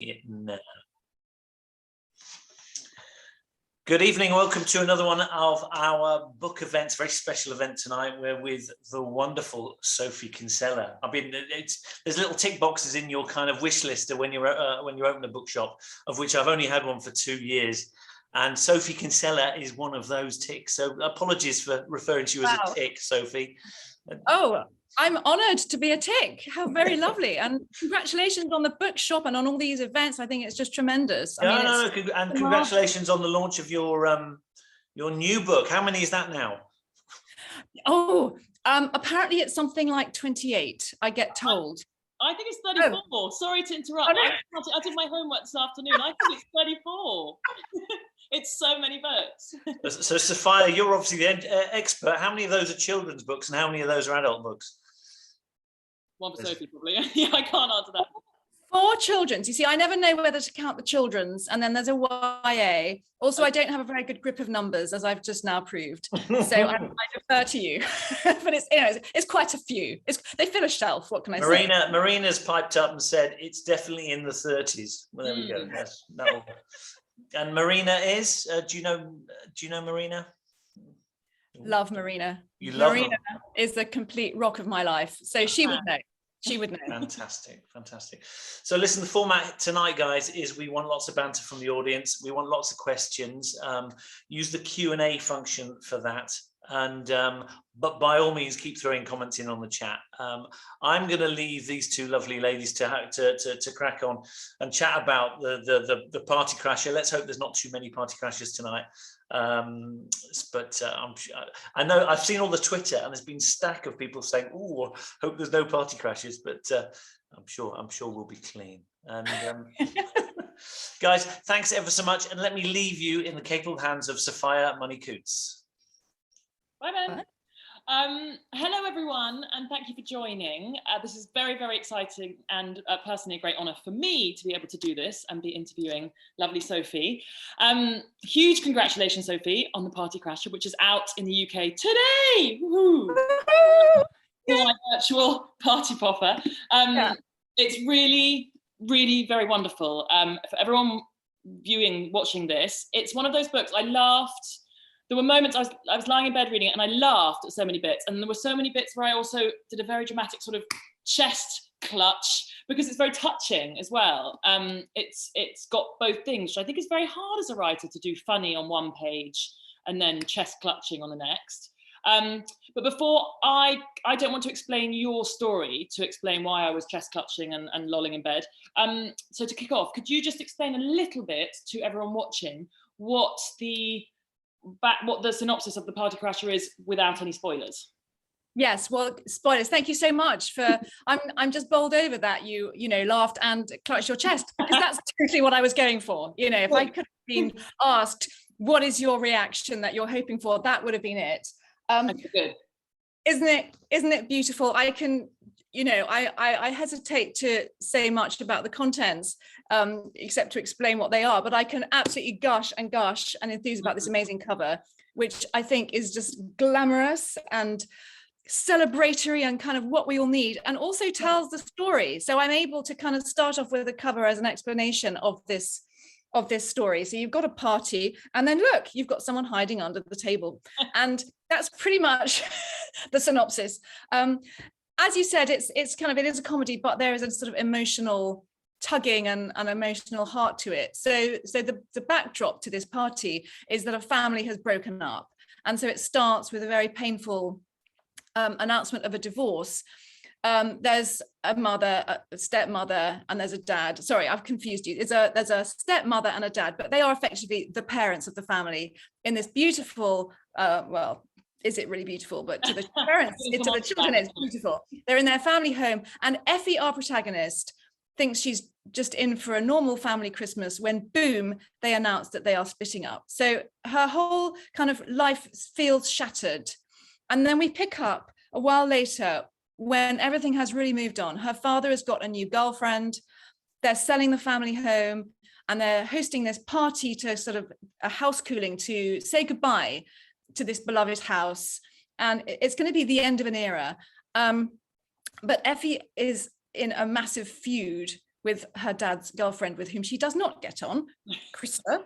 it now. Good evening, welcome to another one of our book events, very special event tonight. We're with the wonderful Sophie Kinsella. There's little tick boxes in your kind of wish list when you open a bookshop, of which I've only had one for 2 years. And Sophie Kinsella is one of those ticks. So apologies for referring to you as a tick, Sophie. Oh, I'm honoured to be a tick. How very lovely. And congratulations on the bookshop and on all these events. I think it's just tremendous. And congratulations on the launch of your new book. How many is that now? Oh, apparently it's something like 28, I get told. I think it's 34. Oh. Sorry to interrupt. Oh, no. I did my homework this afternoon. I think it's 34. It's so many books. So Sophia, you're obviously the expert. How many of those are children's books and how many of those are adult books? One for Sophie, probably. Yeah, I can't answer that. 4 children's. You see, I never know whether to count the children's, and then there's a YA. Also, I don't have a very good grip of numbers, as I've just now proved. So I defer to you. But it's quite a few. They fill a shelf. What can I say? Marina's piped up and said it's definitely in the 30s. Well, there we go. That'll... And Marina is. Do you know Marina? Love Marina. You love Marina is the complete rock of my life. So she would know. She would know. Fantastic. So listen, the format tonight, guys, is we want lots of banter from the audience. We want lots of questions. Use the Q&A function for that. And but by all means, keep throwing comments in on the chat. I'm going to leave these two lovely ladies to crack on and chat about the party crasher. Let's hope there's not too many party crashers tonight. But I know I've seen all the Twitter and there's been a stack of people saying, "Oh, hope there's no party crashes." But I'm sure we'll be clean. And guys, thanks ever so much, and let me leave you in the capable hands of Sophia Money-Coutts. Bye, Ben. Hello, everyone, and thank you for joining. This is very, very exciting and personally a great honour for me to be able to do this and be interviewing lovely Sophie. Huge congratulations, Sophie, on The Party Crasher, which is out in the UK today. Woohoo! My virtual party popper. It's really, really very wonderful. For everyone watching this, it's one of those books I laughed. There were moments I was lying in bed reading it and I laughed at so many bits, and there were so many bits where I also did a very dramatic sort of chest clutch because it's very touching as well. It's got both things, which I think is very hard as a writer to do funny on one page and then chest clutching on the next. But before I don't want to explain your story to explain why I was chest clutching and lolling in bed. So to kick off, could you just explain a little bit to everyone watching what the synopsis of The Party Crasher is without any spoilers? Yes, well, spoilers. Thank you so much for. I'm just bowled over that you laughed and clutched your chest, because that's totally what I was going for. If I could have been asked, what is your reaction that you're hoping for, that would have been it. Good. Isn't it beautiful? I can, I hesitate to say much about the contents, except to explain what they are, but I can absolutely gush and enthuse about this amazing cover, which I think is just glamorous and celebratory and kind of what we all need, and also tells the story. So I'm able to kind of start off with a cover as an explanation of this story. So you've got a party, and then look, you've got someone hiding under the table, and that's pretty much the synopsis. As you said, it is a comedy, but there is a sort of emotional tugging and an emotional heart to it. So the backdrop to this party is that a family has broken up, and so it starts with a very painful announcement of a divorce. There's a stepmother, and there's a dad. Sorry, I've confused you. There's a stepmother and a dad, but they are effectively the parents of the family in this beautiful, is it really beautiful? But to the parents, to the children, it's beautiful. They're in their family home, and Effie, our protagonist, thinks she's just in for a normal family Christmas when, boom, they announce that they are splitting up. So her whole kind of life feels shattered. And then we pick up a while later when everything has really moved on. Her father has got a new girlfriend. They're selling the family home, and they're hosting this party to sort of a house cooling to say goodbye to this beloved house. And it's going to be the end of an era. But Effie is in a massive feud with her dad's girlfriend, with whom she does not get on, Krista,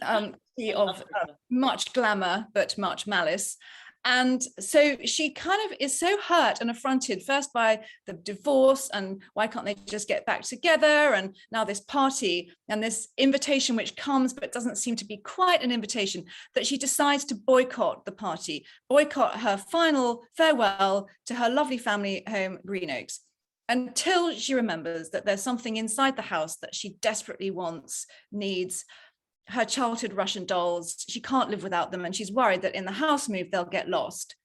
of much glamour but much malice. And so she kind of is so hurt and affronted, first by the divorce and why can't they just get back together, and now this party and this invitation which comes but doesn't seem to be quite an invitation, that she decides to boycott the party, boycott her final farewell to her lovely family home, Greenoaks, until she remembers that there's something inside the house that she desperately wants, needs. Her childhood Russian dolls, she can't live without them, and she's worried that in the house move they'll get lost.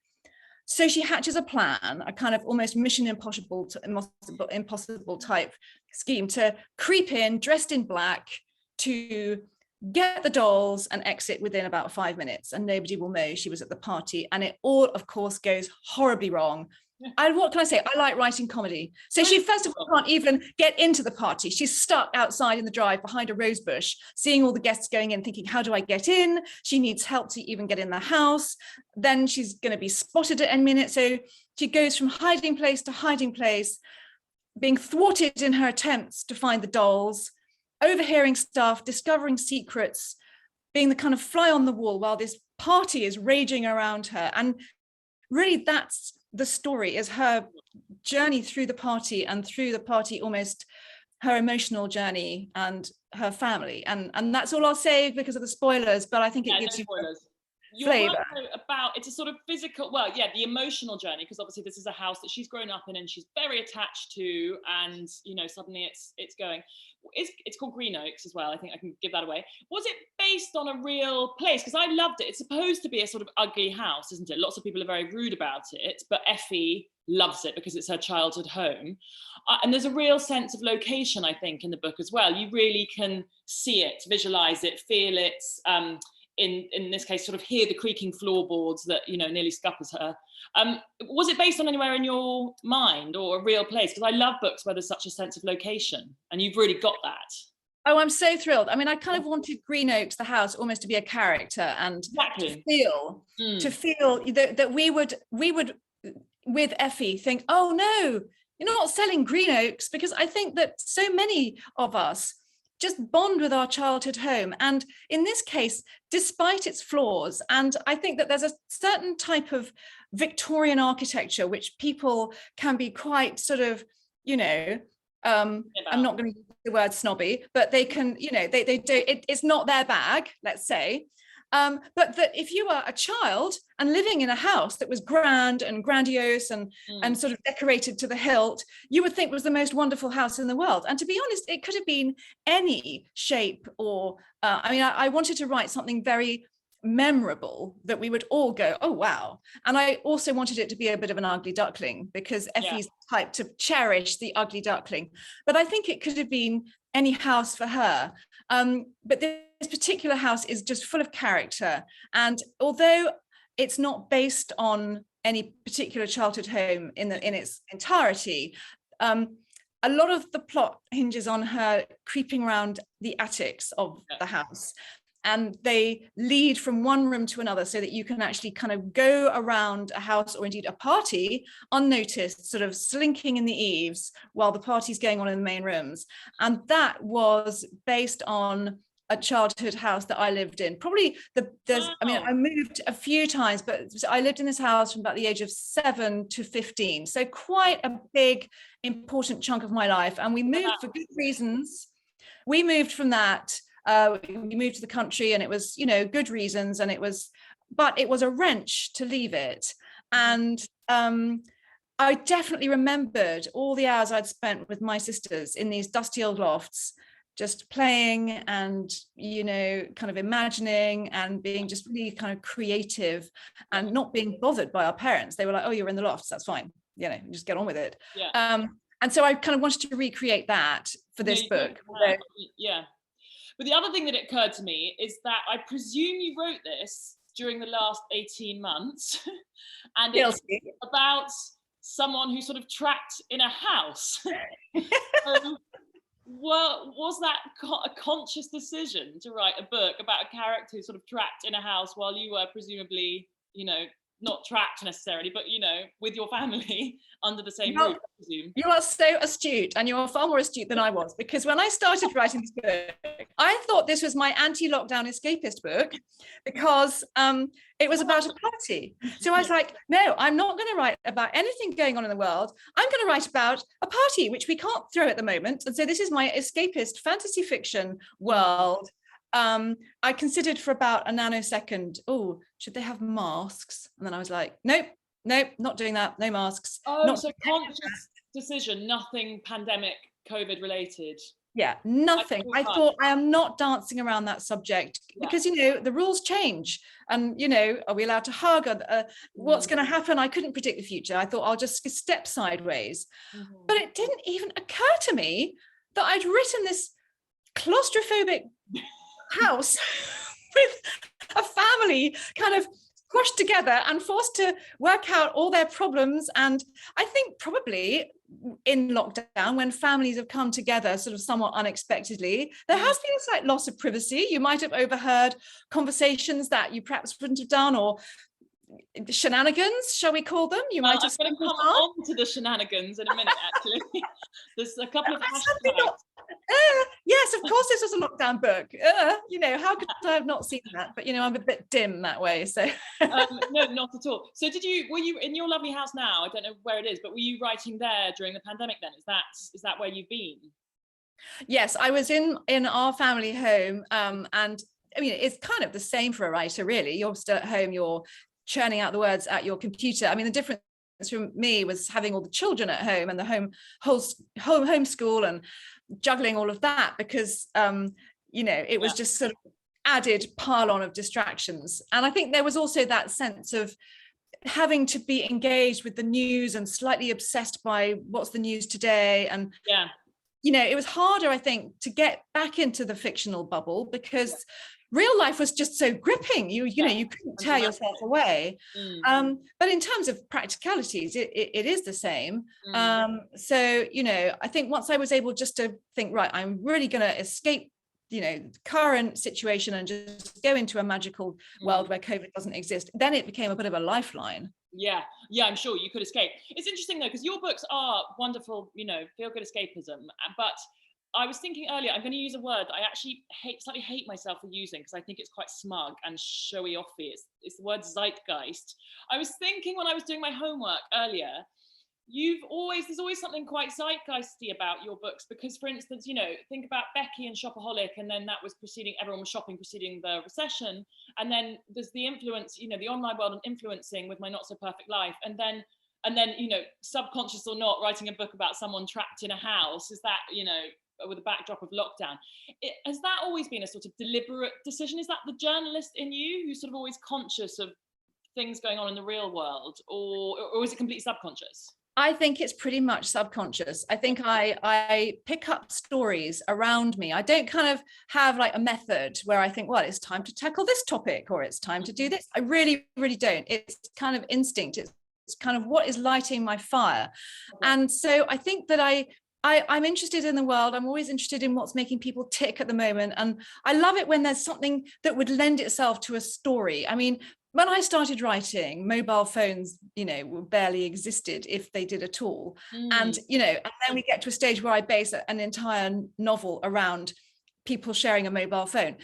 So she hatches a plan, a kind of almost Mission Impossible type scheme, to creep in dressed in black, to get the dolls and exit within about 5 minutes, and nobody will know she was at the party. And it all, of course, goes horribly wrong. What can I say? I like writing comedy. So she first of all can't even get into the party. She's stuck outside in the drive behind a rose bush, seeing all the guests going in, thinking, how do I get in? She needs help to even get in the house. Then she's going to be spotted at any minute. So she goes from hiding place to hiding place, being thwarted in her attempts to find the dolls, overhearing stuff, discovering secrets, being the kind of fly on the wall while this party is raging around her. And really, that's the story, is her journey through the party, and through the party almost her emotional journey and her family. And that's all I'll say because of the spoilers, but I think it gives you flavor. About, it's a sort of physical, well, yeah, the emotional journey, because obviously this is a house that she's grown up in and she's very attached to, and you know, suddenly it's going. It's called Greenoaks as well. I think I can give that away. Was it based on a real place? Because I loved it. It's supposed to be a sort of ugly house, isn't it? Lots of people are very rude about it, but Effie loves it because it's her childhood home. And there's a real sense of location, I think, in the book as well. You really can see it, visualize it, feel it. In this case, sort of hear the creaking floorboards that, you know, nearly scuppers her. Was it based on anywhere in your mind, or a real place? Because I love books where there's such a sense of location, and you've really got that. Oh, I'm so thrilled. I mean, I kind of wanted Greenoaks, the house, almost to be a character, and exactly. to feel that we would with Effie think, oh no, you're not selling Greenoaks, because I think that so many of us just bond with our childhood home. And in this case, despite its flaws, and I think that there's a certain type of Victorian architecture which people can be quite sort of, you know, I'm not going to use the word snobby, but they can, you know, they do, it's not their bag, let's say. But that if you were a child and living in a house that was grand and grandiose and sort of decorated to the hilt, you would think was the most wonderful house in the world. And to be honest, it could have been any shape, or I mean, I wanted to write something very memorable that we would all go, oh wow. And I also wanted it to be a bit of an ugly duckling, because Effie's type to cherish the ugly duckling. But I think it could have been any house for her. But this particular house is just full of character. And although it's not based on any particular childhood home in its entirety, a lot of the plot hinges on her creeping around the attics of the house. And they lead from one room to another, so that you can actually kind of go around a house, or indeed a party, unnoticed, sort of slinking in the eaves while the party's going on in the main rooms. And that was based on a childhood house that I lived in. Probably I mean, I moved a few times, but I lived in this house from about the age of 7 to 15. So quite a big, important chunk of my life. And we moved for good reasons. We moved from that. We moved to the country, and it was, you know, good reasons, but it was a wrench to leave it. And I definitely remembered all the hours I'd spent with my sisters in these dusty old lofts, just playing and, you know, kind of imagining and being just really kind of creative and not being bothered by our parents. They were like, oh, you're in the lofts, that's fine, you know, just get on with it. And so I kind of wanted to recreate that for this book. Yeah. But the other thing that occurred to me is that I presume you wrote this during the last 18 months, and it's about someone who sort of trapped in a house. Well, was that a conscious decision to write a book about a character who sort of trapped in a house while you were presumably, you know, not trapped necessarily, but with your family under the same roof, I presume. You are so astute, and you are far more astute than I was, because when I started writing this book, I thought this was my anti-lockdown escapist book, because it was about a party. So I was like, no, I'm not going to write about anything going on in the world. I'm going to write about a party, which we can't throw at the moment. And so this is my escapist fantasy fiction world. I considered for about a nanosecond, oh, should they have masks? And then I was like, nope, not doing that. No masks. Oh, so conscious decision, nothing pandemic, COVID related. Yeah, nothing. I thought, I am not dancing around that subject, because, the rules change. And, are we allowed to hug? What's going to happen? I couldn't predict the future. I thought I'll just step sideways. But it didn't even occur to me that I'd written this claustrophobic house with a family kind of squashed together and forced to work out all their problems. And I think probably in lockdown, when families have come together sort of somewhat unexpectedly, there has been a slight loss of privacy. You might have overheard conversations that you perhaps wouldn't have done, or shenanigans, shall we call them? You might have. I'm going to come on to the shenanigans in a minute, actually. There's a couple of hashtags. Yes, of course, this was a lockdown book. How could I have not seen that? But I'm a bit dim that way, so. No, not at all. So were you in your lovely house now? I don't know where it is, but were you writing there during the pandemic then? Is that where you've been? Yes, I was in our family home, and I mean, it's kind of the same for a writer, really. You're still at home, you're churning out the words at your computer. I mean, the difference for me was having all the children at home and the homeschool and juggling all of that, because it was just sort of added pile-on of distractions. And I think there was also that sense of having to be engaged with the news and slightly obsessed by what's the news today. And it was harder, I think, to get back into the fictional bubble, because real life was just so gripping. You couldn't tear yourself away. But in terms of practicalities, it is the same. So I think once I was able just to think, right, I'm really going to escape the current situation and just go into a magical world where COVID doesn't exist, then it became a bit of a lifeline. Yeah, I'm sure you could escape. It's interesting though, because your books are wonderful, feel good escapism, but I was thinking earlier, I'm going to use a word that I actually slightly hate myself for using, because I think it's quite smug and showy offy. It's the word zeitgeist. I was thinking when I was doing my homework earlier, there's always something quite zeitgeisty about your books, because, for instance, think about Becky and Shopaholic, and then that was everyone was shopping preceding the recession, and then there's the influence, the online world and influencing with My Not So Perfect Life, and then subconscious or not, writing a book about someone trapped in a house. Is that with a backdrop of lockdown? Has that always been a sort of deliberate decision? Is that the journalist in you who's sort of always conscious of things going on in the real world, or is it completely subconscious? I think it's pretty much subconscious. I think I pick up stories around me. I don't kind of have like a method where I think, well, it's time to tackle this topic or it's time to do this. I really, really don't. It's kind of instinct. It's kind of what is lighting my fire. And so I think that I'm interested in the world. I'm always interested in what's making people tick at the moment. And I love it when there's something that would lend itself to a story. I mean, when I started writing, mobile phones, barely existed, if they did at all. And, and then we get to a stage where I base an entire novel around people sharing a mobile phone,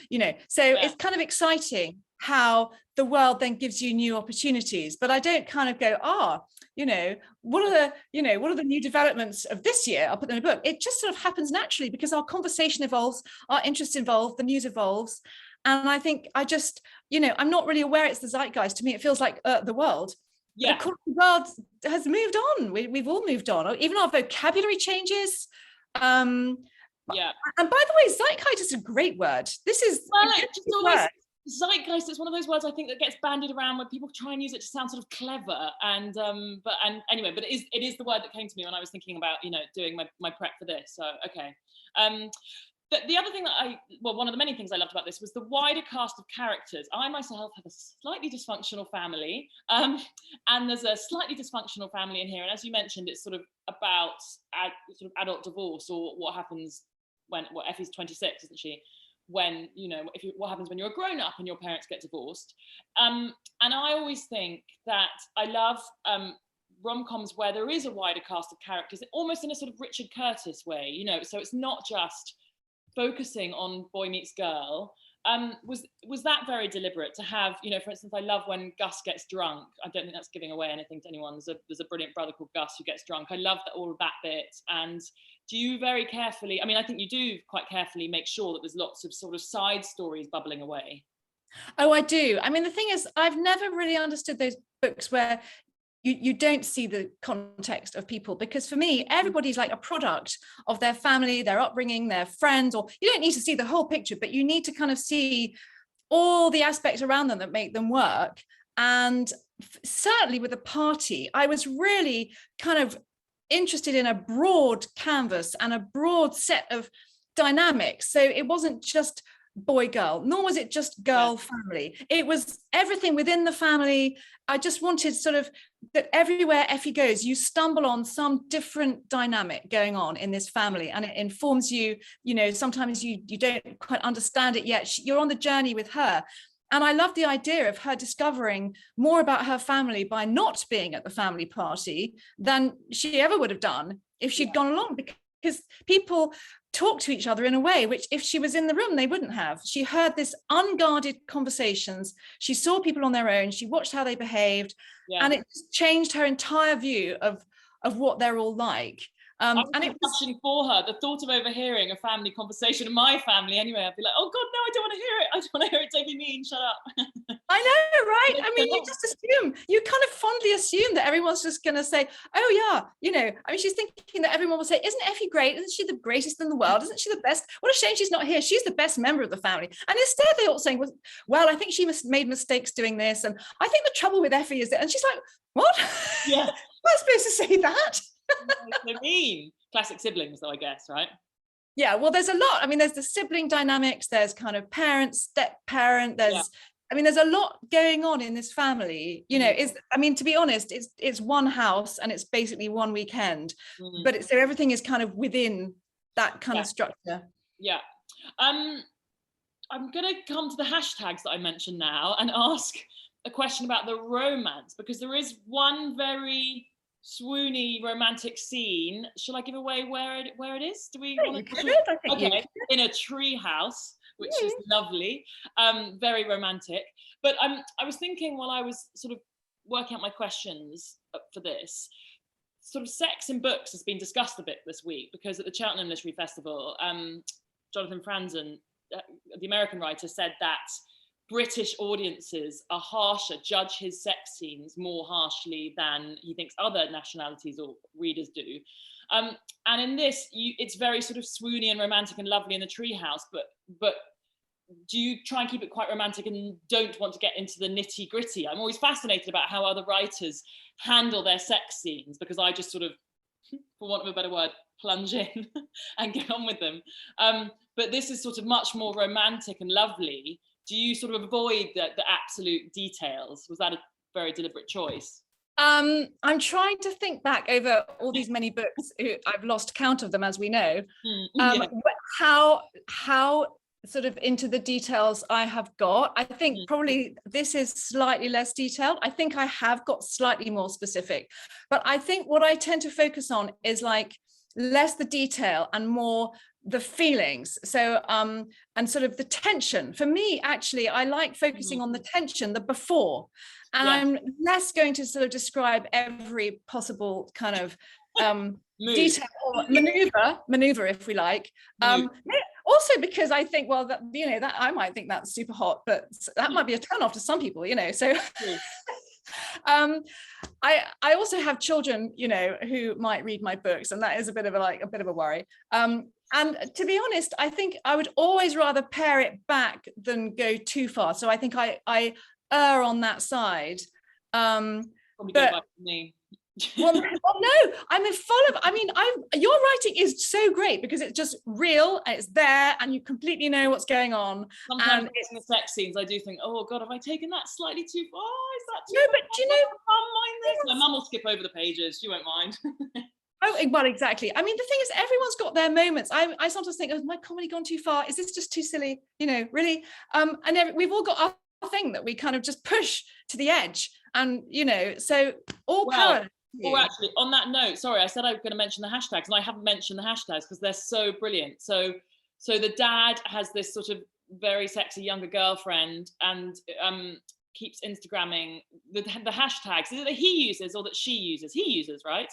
so it's kind of exciting how the world then gives you new opportunities. But I don't kind of go, what are the new developments of this year? I'll put them in a book. It just sort of happens naturally, because our conversation evolves, our interests evolve, the news evolves. And I think I just, I'm not really aware it's the zeitgeist. To me, it feels like the world. Yeah. But of course, the world has moved on. We've all moved on. Even our vocabulary changes. And by the way, zeitgeist is a great word. This is zeitgeist is one of those words I think that gets bandied around when people try and use it to sound sort of clever. But it is the word that came to me when I was thinking about doing my prep for this. So okay. But the other thing one of the many things I loved about this was the wider cast of characters. I myself have a slightly dysfunctional family, and there's a slightly dysfunctional family in here. And as you mentioned, it's sort of about sort of adult divorce, or what happens when Effie's 26, isn't she? when, you know, what happens when you're a grown up and your parents get divorced. And I always think that I love rom-coms where there is a wider cast of characters, almost in a sort of Richard Curtis way, you know, so it's not just focusing on boy meets girl. Was that very deliberate to have, you know, for instance, I love when Gus gets drunk. I don't think that's giving away anything to anyone. There's a brilliant brother called Gus who gets drunk. I love all of that bit. And do you very carefully, I mean, I think you do quite carefully make sure that there's lots of sort of side stories bubbling away? Oh, I do. I mean, the thing is, I've never really understood those books where you don't see the context of people, because for me, everybody's like a product of their family, their upbringing, their friends, or you don't need to see the whole picture, but you need to kind of see all the aspects around them that make them work. And certainly with a party, I was really kind of interested in a broad canvas and a broad set of dynamics. So it wasn't just boy girl, nor was it just girl family. It was everything within the family. I just wanted sort of that everywhere Effie goes, you stumble on some different dynamic going on in this family, and it informs you. You know, sometimes you don't quite understand it yet. You're on the journey with her. And I love the idea of her discovering more about her family by not being at the family party than she ever would have done if she'd gone along, because people talk to each other in a way which if she was in the room they wouldn't have. She heard this unguarded conversations, she saw people on their own, she watched how they behaved, and it just changed her entire view of what they're all like. And it was for her, the thought of overhearing a family conversation in my family anyway, I'd be like, oh God, no, I don't want to hear it. I don't want to hear it. Don't be mean, shut up. I know, right? I mean, you kind of fondly assume that everyone's just going to say, oh yeah, you know, I mean, she's thinking that everyone will say, isn't Effie great? Isn't she the greatest in the world? Isn't she the best? What a shame she's not here. She's the best member of the family. And instead they all saying, well, I think she made mistakes doing this. And I think the trouble with Effie is that, and she's like, what? Yeah. I'm not supposed to say that. I mean, classic siblings though, I guess, right? Yeah, well, there's a lot. I mean, there's the sibling dynamics, there's kind of parent, step parent, I mean, there's a lot going on in this family, you know. I mean, to be honest, it's one house and it's basically one weekend, but so everything is kind of within that kind of structure. Yeah. I'm gonna come to the hashtags that I mentioned now and ask a question about the romance, because there is one very swoony romantic scene. Shall I give away where it is? Do we want to? Okay, in a tree house, which is lovely, very romantic. But I was thinking while I was sort of working out my questions for this, sort of sex in books has been discussed a bit this week, because at the Cheltenham Literary Festival, Jonathan Franzen, the American writer, said that British audiences are harsher, judge his sex scenes more harshly than he thinks other nationalities or readers do. And in this, it's very sort of swoony and romantic and lovely in the treehouse, but do you try and keep it quite romantic and don't want to get into the nitty gritty? I'm always fascinated about how other writers handle their sex scenes, because I just sort of, for want of a better word, plunge in and get on with them. But this is sort of much more romantic and lovely. Do you sort of avoid the absolute details? Was that a very deliberate choice? I'm trying to think back over all these many books. I've lost count of them, as we know. How sort of into the details I have got. I think probably this is slightly less detailed. I think I have got slightly more specific, but I think what I tend to focus on is like less the detail and more the feelings. So and sort of the tension. For me, actually, I like focusing on the tension, the before, and I'm less going to sort of describe every possible kind of detail or maneuver, if we like. Also because I think, well, that, you know, that I might think that's super hot, but that might be a turn off to some people, you know. So I also have children, you know, who might read my books, and that is a bit of a worry. And to be honest, I think I would always rather pare it back than go too far. So I think I err on that side. Probably but, go back to me. well, no, your writing is so great because it's just real and it's there and you completely know what's going on. Sometimes in the sex scenes, I do think, oh God, have I taken that slightly too far? Is that too no, but do you know, my mum will skip over the pages. She won't mind. Oh, well, exactly. I mean, the thing is, everyone's got their moments. I sometimes think, oh, has my comedy gone too far? Is this just too silly? You know, really? We've all got our thing that we kind of just push to the edge. And, you know, so all power. Or actually, on that note, sorry, I said I was going to mention the hashtags, and I haven't mentioned the hashtags because they're so brilliant. So the dad has this sort of very sexy younger girlfriend, and keeps Instagramming the hashtags. Is it that he uses or that she uses? He uses, right?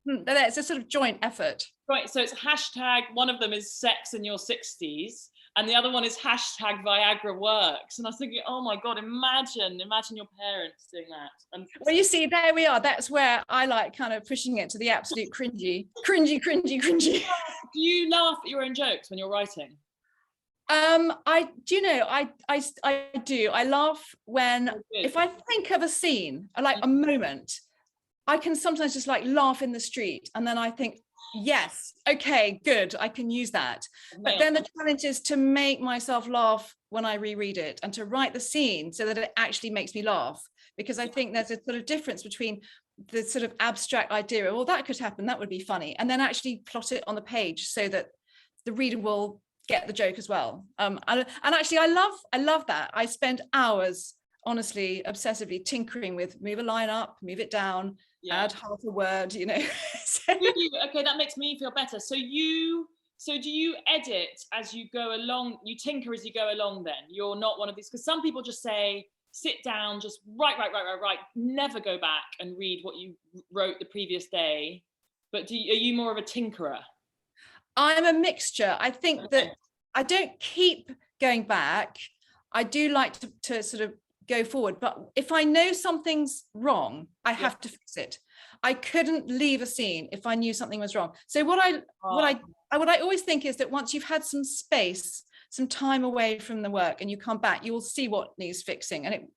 It's a sort of joint effort. Right, so it's hashtag, one of them is sex in your 60s, and the other one is hashtag Viagra works. And I was thinking, oh my God, imagine your parents doing that. And well, you see, there we are. That's where I like kind of pushing it to the absolute cringy. Do you laugh at your own jokes when you're writing? I do. I laugh when, if I think of a scene, like a moment, I can sometimes just like laugh in the street, and then I think, yes, okay, good, I can use that. But then the challenge is to make myself laugh when I reread it, and to write the scene so that it actually makes me laugh, because I think there's a sort of difference between the sort of abstract idea of, well, that could happen, that would be funny, and then actually plot it on the page so that the reader will get the joke as well. And actually I love that. I spend hours, honestly, obsessively tinkering with, move a line up, move it down, add half a word, you know. Okay, that makes me feel better. So do you edit as you go along? You tinker as you go along then? You're not one of these, because some people just say, sit down, just write, never go back and read what you wrote the previous day. But are you more of a tinkerer? I'm a mixture. I think that I don't keep going back. I do like to sort of go forward, but if I know something's wrong, I have to fix it. I couldn't leave a scene if I knew something was wrong. So what I always think is that once you've had some space, some time away from the work, and you come back, you will see what needs fixing. And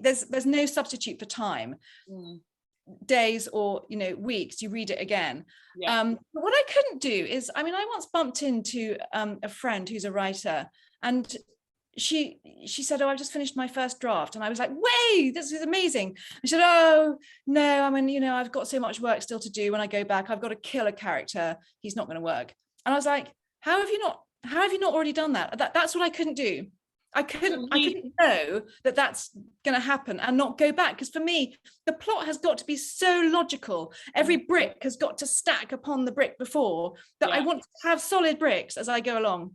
there's no substitute for time. Days or weeks, you read it again. But what I couldn't do is, I once bumped into a friend who's a writer, and she said, oh, I've just finished my first draft. And I was like, wait, this is amazing. I said, oh no, I've got so much work still to do. When I go back, I've got to kill a character, he's not going to work. And I was like, how have you not already done that? That's what I couldn't do. I couldn't know that that's going to happen and not go back, because for me the plot has got to be so logical. Every brick has got to stack upon the brick before that. I want to have solid bricks as I go along.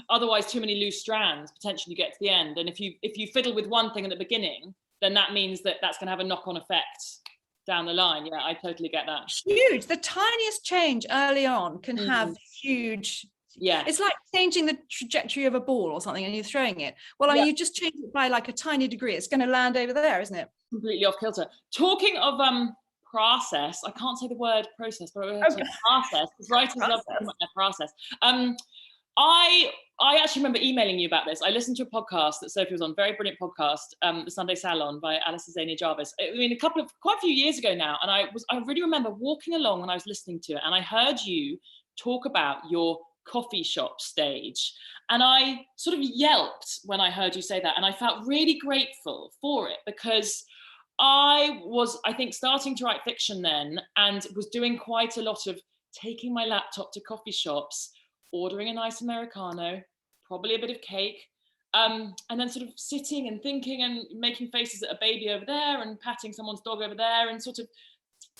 Otherwise, too many loose strands, potentially you get to the end, and if you fiddle with one thing at the beginning, then that means that's going to have a knock-on effect down the line. I totally get that. Huge. The tiniest change early on can have huge. It's like changing the trajectory of a ball or something, and you're throwing it. Well, you just change it by like a tiny degree, it's going to land over there, isn't it? Completely off kilter. Talking of process, I can't say the word process, but process, because writers love talking about their process. I actually remember emailing you about this. I listened to a podcast that Sophie was on, very brilliant podcast, The Sunday Salon by Alice Zania Jarvis. Quite a few years ago now, and I really remember walking along when I was listening to it, and I heard you talk about your coffee shop stage, and I sort of yelped when I heard you say that, and I felt really grateful for it, because I was, I think, starting to write fiction then, and was doing quite a lot of taking my laptop to coffee shops, ordering a nice Americano, probably a bit of cake, and then sort of sitting and thinking and making faces at a baby over there and patting someone's dog over there, and sort of,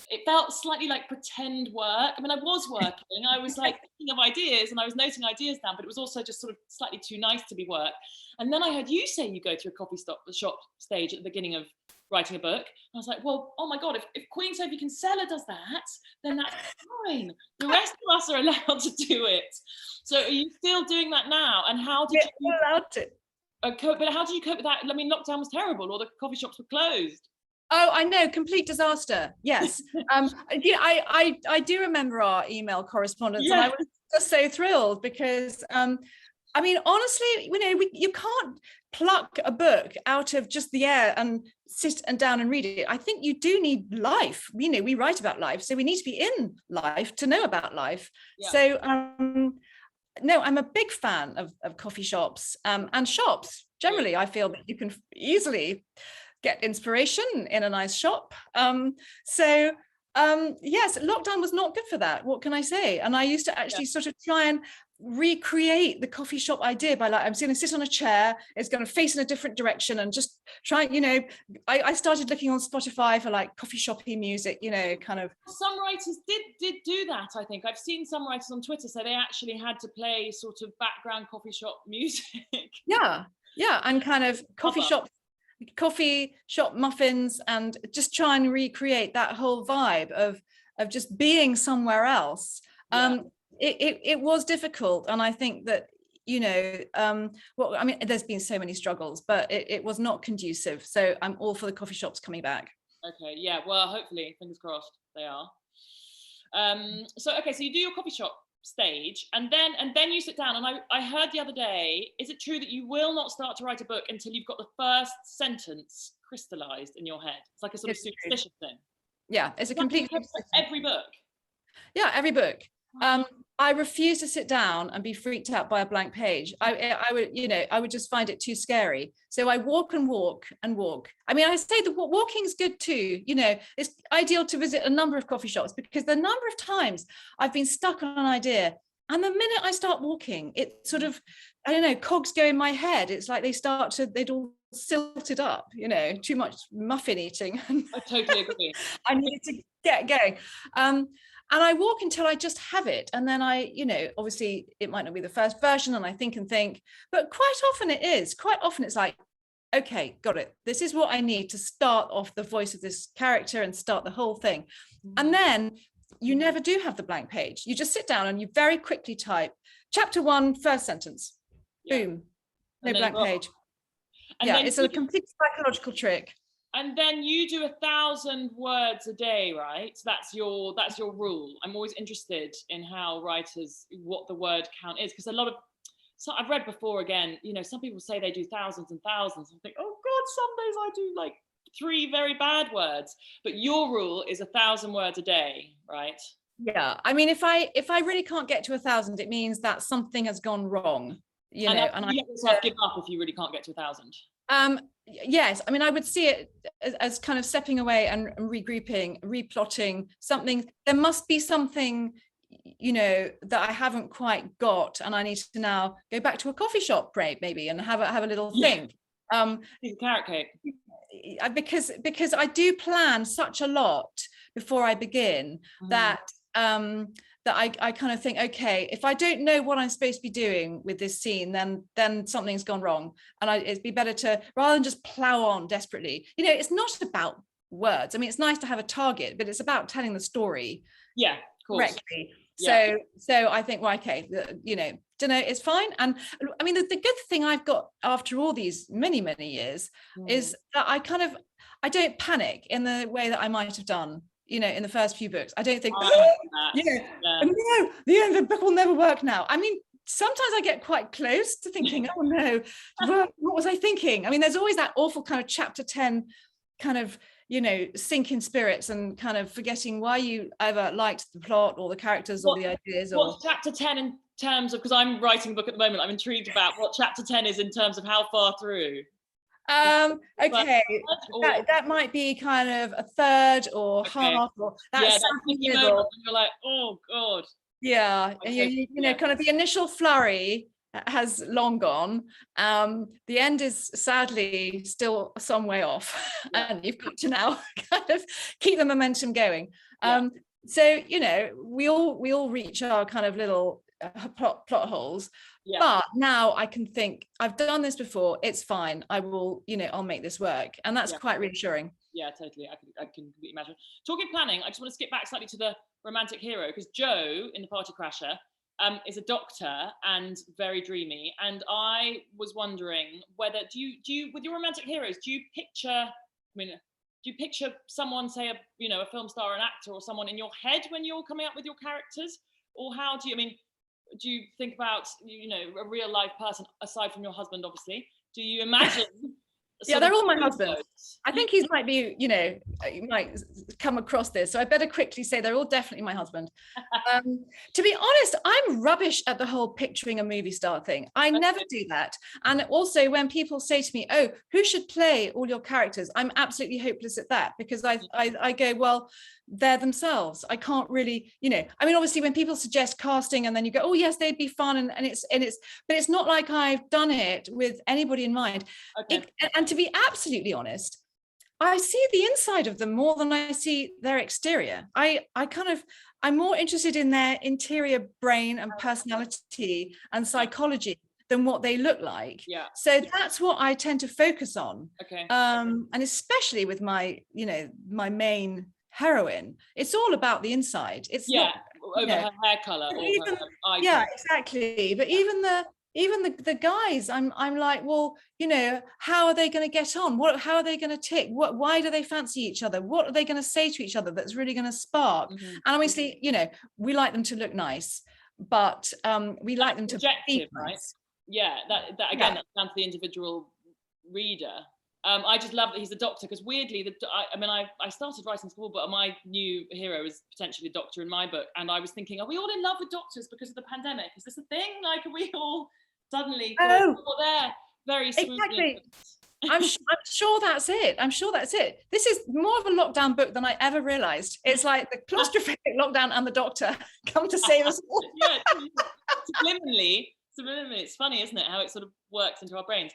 it felt slightly like pretend work. I was working, I was like thinking of ideas and I was noting ideas down, but it was also just sort of slightly too nice to be work. And then I heard you say you go through a coffee shop stage at the beginning of writing a book. I was like, well, oh my God, if Queen Sophie Kinsella does that, then that's fine. The rest of us are allowed to do it. So are you still doing that now? And how did you allowed to cope? But how did you cope with that? Lockdown was terrible. All the coffee shops were closed. Oh, I know, complete disaster. Yes. I do remember our email correspondence, and I was just so thrilled because, honestly, you can't pluck a book out of just the air and sit down and read it. I think you do need life. We write about life, so we need to be in life to know about life. Yeah. So, no, I'm a big fan of coffee shops and shops generally. I feel that you can easily get inspiration in a nice shop. So Yes, lockdown was not good for that. What can I say? And I used to actually sort of try and recreate the coffee shop idea by like, I'm going to sit on a chair, it's going to face in a different direction, and just try, I started looking on Spotify for like coffee shoppy music, kind of. Some writers did do that, I think. I've seen some writers on Twitter say they actually had to play sort of background coffee shop music. Yeah, and kind of coffee shop muffins, and just try and recreate that whole vibe of just being somewhere else. It was difficult, and I think that there's been so many struggles, but it was not conducive. So I'm all for the coffee shops coming back. Okay, yeah, well, hopefully, fingers crossed, they are. So you do your coffee shop stage, and then you sit down, and I heard the other day, is it true that you will not start to write a book until you've got the first sentence crystallized in your head? It's like a sort of superstition thing. Yeah, it's a complete every book. Yeah, every book. I refuse to sit down and be freaked out by a blank page. I would just find it too scary. So I walk and walk and walk. I mean, I say that walking is good too. It's ideal to visit a number of coffee shops, because the number of times I've been stuck on an idea, and the minute I start walking, it sort of, I don't know, cogs go in my head. It's like they'd all silted up, too much muffin eating. I totally agree. I needed to get going. And I walk until I just have it. And then obviously it might not be the first version, and I think, but quite often it is. Quite often it's like, okay, got it. This is what I need to start off the voice of this character and start the whole thing. And then you never do have the blank page. You just sit down and you very quickly type chapter 1, first sentence, boom, no blank page. And it's a complete psychological trick. And then you do 1,000 words a day, right? So that's your rule. I'm always interested in how writers, what the word count is, because I've read before, again, some people say they do thousands and thousands. I think, oh God, some days I do like 3 very bad words. But your rule is 1,000 words a day, right? Yeah. I mean, if I really can't get to 1,000, it means that something has gone wrong. You let yourself give up if you really can't get to 1,000. Yes, I mean, I would see it as kind of stepping away and regrouping, replotting something. There must be something, that I haven't quite got, and I need to now go back to a coffee shop break maybe and have a little think. Carrot cake. Because I do plan such a lot before I begin that I kind of think, okay, if I don't know what I'm supposed to be doing with this scene, then something's gone wrong. And it'd be better to, rather than just plow on desperately. It's not about words. I mean, it's nice to have a target, but it's about telling the story correctly. Yeah. So I think, well, okay, it's fine. And I mean, the good thing I've got after all these many, many years is that I don't panic in the way that I might have done in the first few books. I don't think, no, the book will never work now. I mean, sometimes I get quite close to thinking, oh no, what was I thinking? I mean, there's always that awful kind of chapter 10 kind of, sink in spirits and kind of forgetting why you ever liked the plot or the characters or the ideas. What's chapter 10 in terms of, because I'm writing a book at the moment, I'm intrigued about what chapter 10 is in terms of how far through. Okay, that might be kind of a third or half, or that's you're like, oh God. Yeah, kind of the initial flurry has long gone. The end is sadly still some way off, and you've got to now kind of keep the momentum going. So we all reach our kind of little plot holes. But now I can think, I've done this before, it's fine, I will, I'll make this work, and that's quite reassuring. Yeah, totally. I can completely imagine. Talking planning, I just want to skip back slightly to the romantic hero, because Joe in The Party Crasher is a doctor and very dreamy, and I was wondering whether do you with your romantic heroes, do you picture someone, say a film star, an actor, or someone in your head when you're coming up with your characters, or how do you think about a real life person aside from your husband, obviously? Do you imagine Yeah, they're all my husbands. notes. I think he might be, you know, you might come across this, so I better quickly say they're all definitely my husband. To be honest, I'm rubbish at the whole picturing a movie star thing. I never do that. And also when people say to me, oh, who should play all your characters? I'm absolutely hopeless at that, because I go, well, they're themselves. I can't really, you know, I mean, obviously when people suggest casting and then you go, oh yes, they'd be fun, and but it's not like I've done it with anybody in mind. And to be absolutely honest, I see the inside of them more than I see their exterior. I'm more interested in their interior brain and personality and psychology than what they look like. Yeah. So that's what I tend to focus on. Okay. And especially with my, you know, my main heroine, it's all about the inside. It's not, over her hair color or even, her eye yeah, color. exactly. But even the guys, I'm like, well, you know, how are they going to get on? How are they going to tick? Why do they fancy each other? What are they going to say to each other that's really going to spark? Mm-hmm. And obviously, you know, we like them to look nice, but we like them to be right? nice. Yeah, that again, that's down to the individual reader. I just love that he's a doctor, because weirdly, I started writing school, but my new hero is potentially a doctor in my book, and I was thinking, are we all in love with doctors because of the pandemic? Is this a thing? Like, are we all suddenly there very smoothly? Exactly. I'm sure that's it. I'm sure that's it. This is more of a lockdown book than I ever realized. It's like the claustrophobic lockdown and the doctor come to save us all. Yeah, subliminally, it's funny, isn't it, how it sort of works into our brains.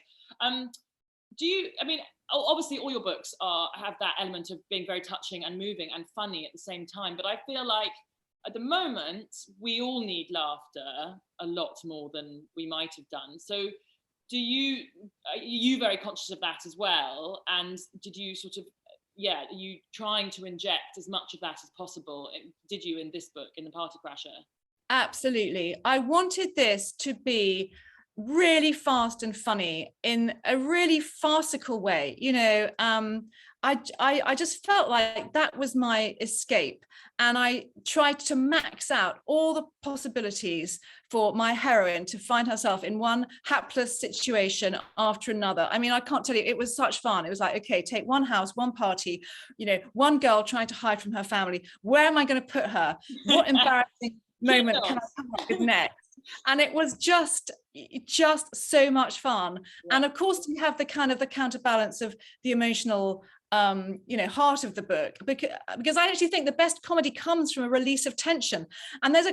Obviously all your books have that element of being very touching and moving and funny at the same time, but I feel like at the moment we all need laughter a lot more than we might have done. So are you very conscious of that as well? And did you sort of, are you trying to inject as much of that as possible? Did you in this book, in The Party Crasher? Absolutely. I wanted this to be really fast and funny in a really farcical way. You know, I just felt like that was my escape, and I tried to max out all the possibilities for my heroine to find herself in one hapless situation after another. I mean, I can't tell you, it was such fun. It was like, okay, take one house, one party, you know, one girl trying to hide from her family. Where am I going to put her? What embarrassing moment can I come up with next? And it was just so much fun. Yeah. And of course you have the counterbalance of the emotional heart of the book, because I actually think the best comedy comes from a release of tension. And there's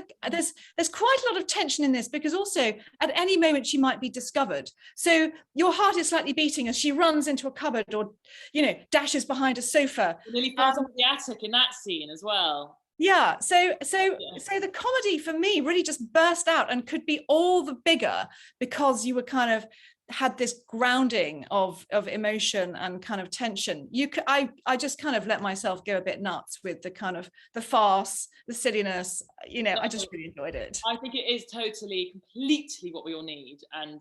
quite a lot of tension in this, because also at any moment she might be discovered. So your heart is slightly beating as she runs into a cupboard, or, you know, dashes behind a sofa. It nearly falls off the attic in that scene as well. Yeah, so the comedy for me really just burst out and could be all the bigger because you were kind of had this grounding of emotion and kind of tension. I just kind of let myself go a bit nuts with the kind of the farce, the silliness, you know. I just really enjoyed it. I think it is completely what we all need, and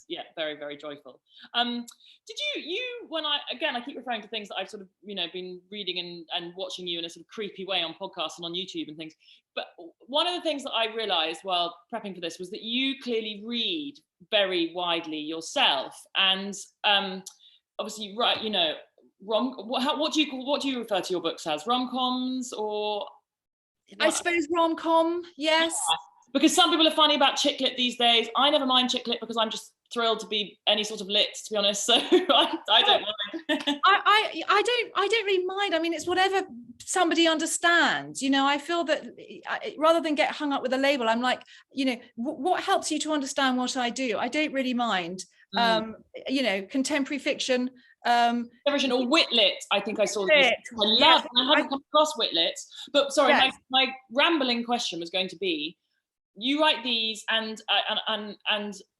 yeah, very, very joyful. Did you when I keep referring to things that I've sort of, you know, been reading and watching you in a sort of creepy way on podcasts and on YouTube and things, but one of the things that I realized while prepping for this was that you clearly read very widely yourself, and obviously, right, you know, what do you refer to your books as? Rom-coms, or I suppose rom-com, yes. Yeah. Because some people are funny about chick lit these days. I never mind chick lit because I'm just thrilled to be any sort of lit, to be honest. So I don't mind. I don't really mind. I mean, it's whatever somebody understands. You know, I feel that rather than get hung up with a label, I'm like, you know, what helps you to understand what I do? I don't really mind. You know, contemporary fiction. Or wit-lit, I think I saw this. I haven't come across wit-lit, but sorry, my rambling question was going to be, you write these, and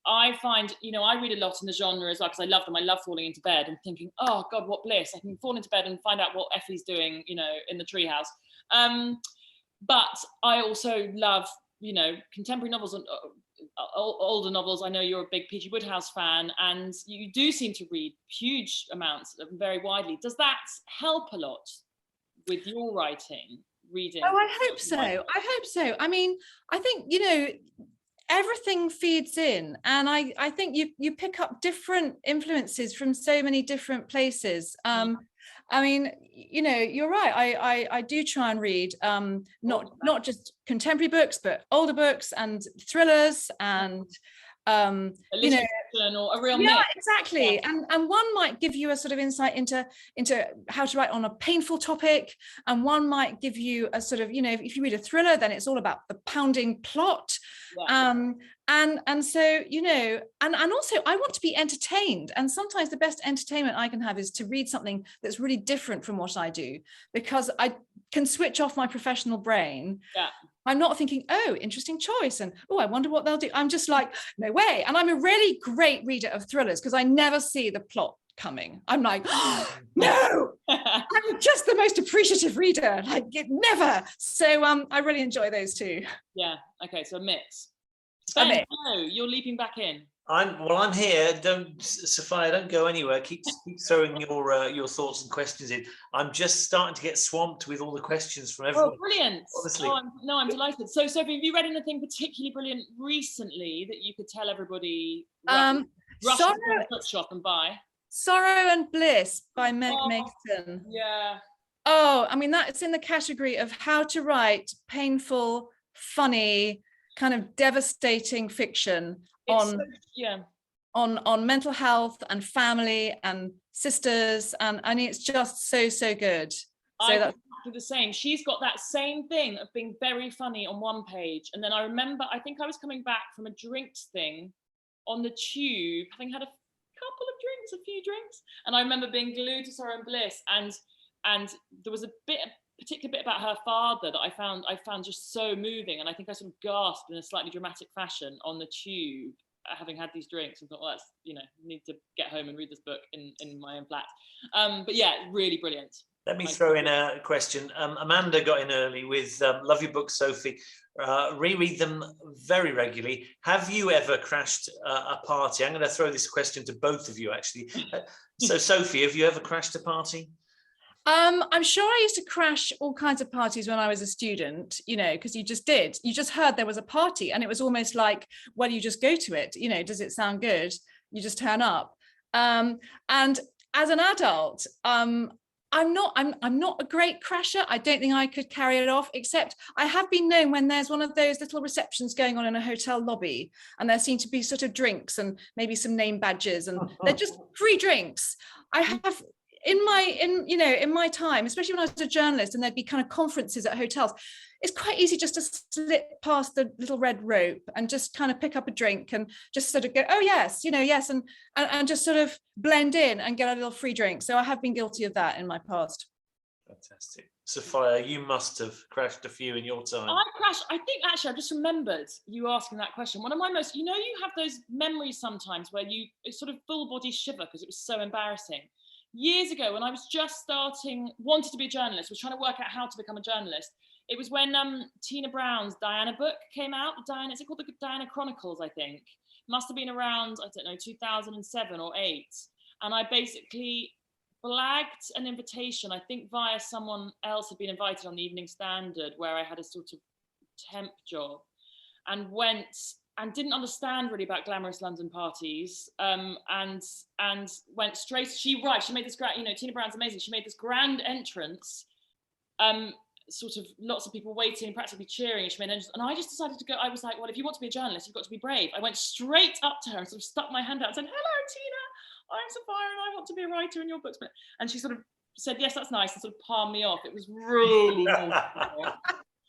I find, you know, I read a lot in the genre as well because I love them. I love falling into bed and thinking, oh God, what bliss! I can fall into bed and find out what Effie's doing, you know, in the treehouse. But I also love, you know, contemporary novels and older novels. I know you're a big P.G. Wodehouse fan, and you do seem to read huge amounts very widely. Does that help a lot with your writing? Reading? Oh, I hope so. I mean, I think, you know, everything feeds in, and I think you pick up different influences from so many different places. I mean, you know, you're right. I do try and read not just contemporary books, but older books and thrillers and you know, or a real mix. Exactly. Yeah. And one might give you a sort of insight into how to write on a painful topic, and one might give you a sort of, you know, if you read a thriller, then it's all about the pounding plot. And so, you know, and also I want to be entertained, and sometimes the best entertainment I can have is to read something that's really different from what I do, because I can switch off my professional brain. I'm not thinking, oh, interesting choice, and oh, I wonder what they'll do. I'm just like, no way. And I'm a really great reader of thrillers because I never see the plot coming. I'm like, oh, no, I'm just the most appreciative reader, like it never. So I really enjoy those too. Yeah. Okay. So a mix. Ben, no, you're leaping back in. I'm here. Sophia, don't go anywhere. Keep throwing your thoughts and questions in. I'm just starting to get swamped with all the questions from everyone. Oh, brilliant! Honestly, I'm delighted. So, Sophie, have you read anything particularly brilliant recently that you could tell everybody? Rush to the bookshop and buy. Sorrow and Bliss by Meg Mason. Yeah. Oh, I mean, that's in the category of how to write painful, funny, kind of devastating fiction on mental health and family and sisters, and it's just so good. So that's exactly the same. She's got that same thing of being very funny on one page, and then I remember I think I was coming back from a drinks thing on the tube, having had a few drinks, and I remember being glued to Sorrow and Bliss, and there was a particular bit about her father that I found just so moving, and I think I sort of gasped in a slightly dramatic fashion on the tube, having had these drinks, and thought, well, that's, you know, need to get home and read this book in my own flat. But yeah, really brilliant. Let me throw in a question. Amanda got in early with love your books, Sophie. Reread them very regularly. Have you ever crashed a party? I'm going to throw this question to both of you, actually. So, Sophie, have you ever crashed a party? I'm sure I used to crash all kinds of parties when I was a student, you know, because you just heard there was a party, and it was almost like, well, you just go to it, you know, does it sound good? You just turn up. And as an adult, I'm not a great crasher. I don't think I could carry it off, except I have been known when there's one of those little receptions going on in a hotel lobby, and there seem to be sort of drinks and maybe some name badges, and they're just free drinks. I have in my time, especially when I was a journalist and there'd be kind of conferences at hotels, it's quite easy just to slip past the little red rope and just kind of pick up a drink and just sort of go, oh yes, you know, yes, and just sort of blend in and get a little free drink. So I have been guilty of that in my past. Fantastic. Sophia, you must have crashed a few in your time. I think actually I just remembered you asking that question. One of my most, you know, you have those memories sometimes where you sort of full body shiver because it was so embarrassing. Years ago, when I was just wanted to be a journalist, was trying to work out how to become a journalist. It was when Tina Brown's Diana book came out. Is it called the Diana Chronicles, I think? Must have been around, I don't know, 2007 or 8. And I basically blagged an invitation, I think via someone else had been invited on the Evening Standard, where I had a sort of temp job, and went and didn't understand really about glamorous London parties, and went straight. She made this grand, you know, Tina Brown's amazing. She made this grand entrance, sort of lots of people waiting, practically cheering, and she made an entrance. And I just decided to go. I was like, well, if you want to be a journalist, you've got to be brave. I went straight up to her and sort of stuck my hand out and said, hello, Tina, I'm Sophia and I want to be a writer in your books. And she sort of said, yes, that's nice, and sort of palmed me off. It was really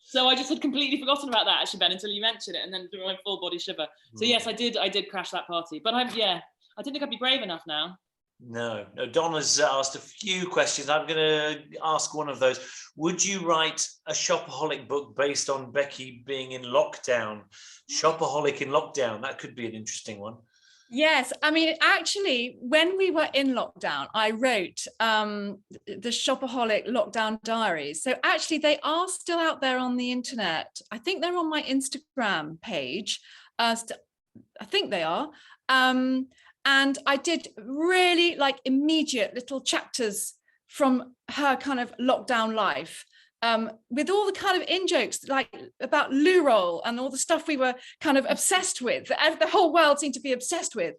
So I just had completely forgotten about that, actually, Ben, until you mentioned it, and then through my full body shiver. So yes, I did crash that party, but I didn't think I'd be brave enough now. No, Donna's asked a few questions. I'm going to ask one of those. Would you write a Shopaholic book based on Becky being in lockdown? Shopaholic in lockdown, that could be an interesting one. Yes, I mean, actually, when we were in lockdown, I wrote the Shopaholic lockdown diaries. So actually, they are still out there on the internet. I think they're on my Instagram page. I think they are. And I did really like immediate little chapters from her kind of lockdown life. with all the kind of in-jokes like about loo roll and all the stuff we were kind of obsessed with, the whole world seemed to be obsessed with.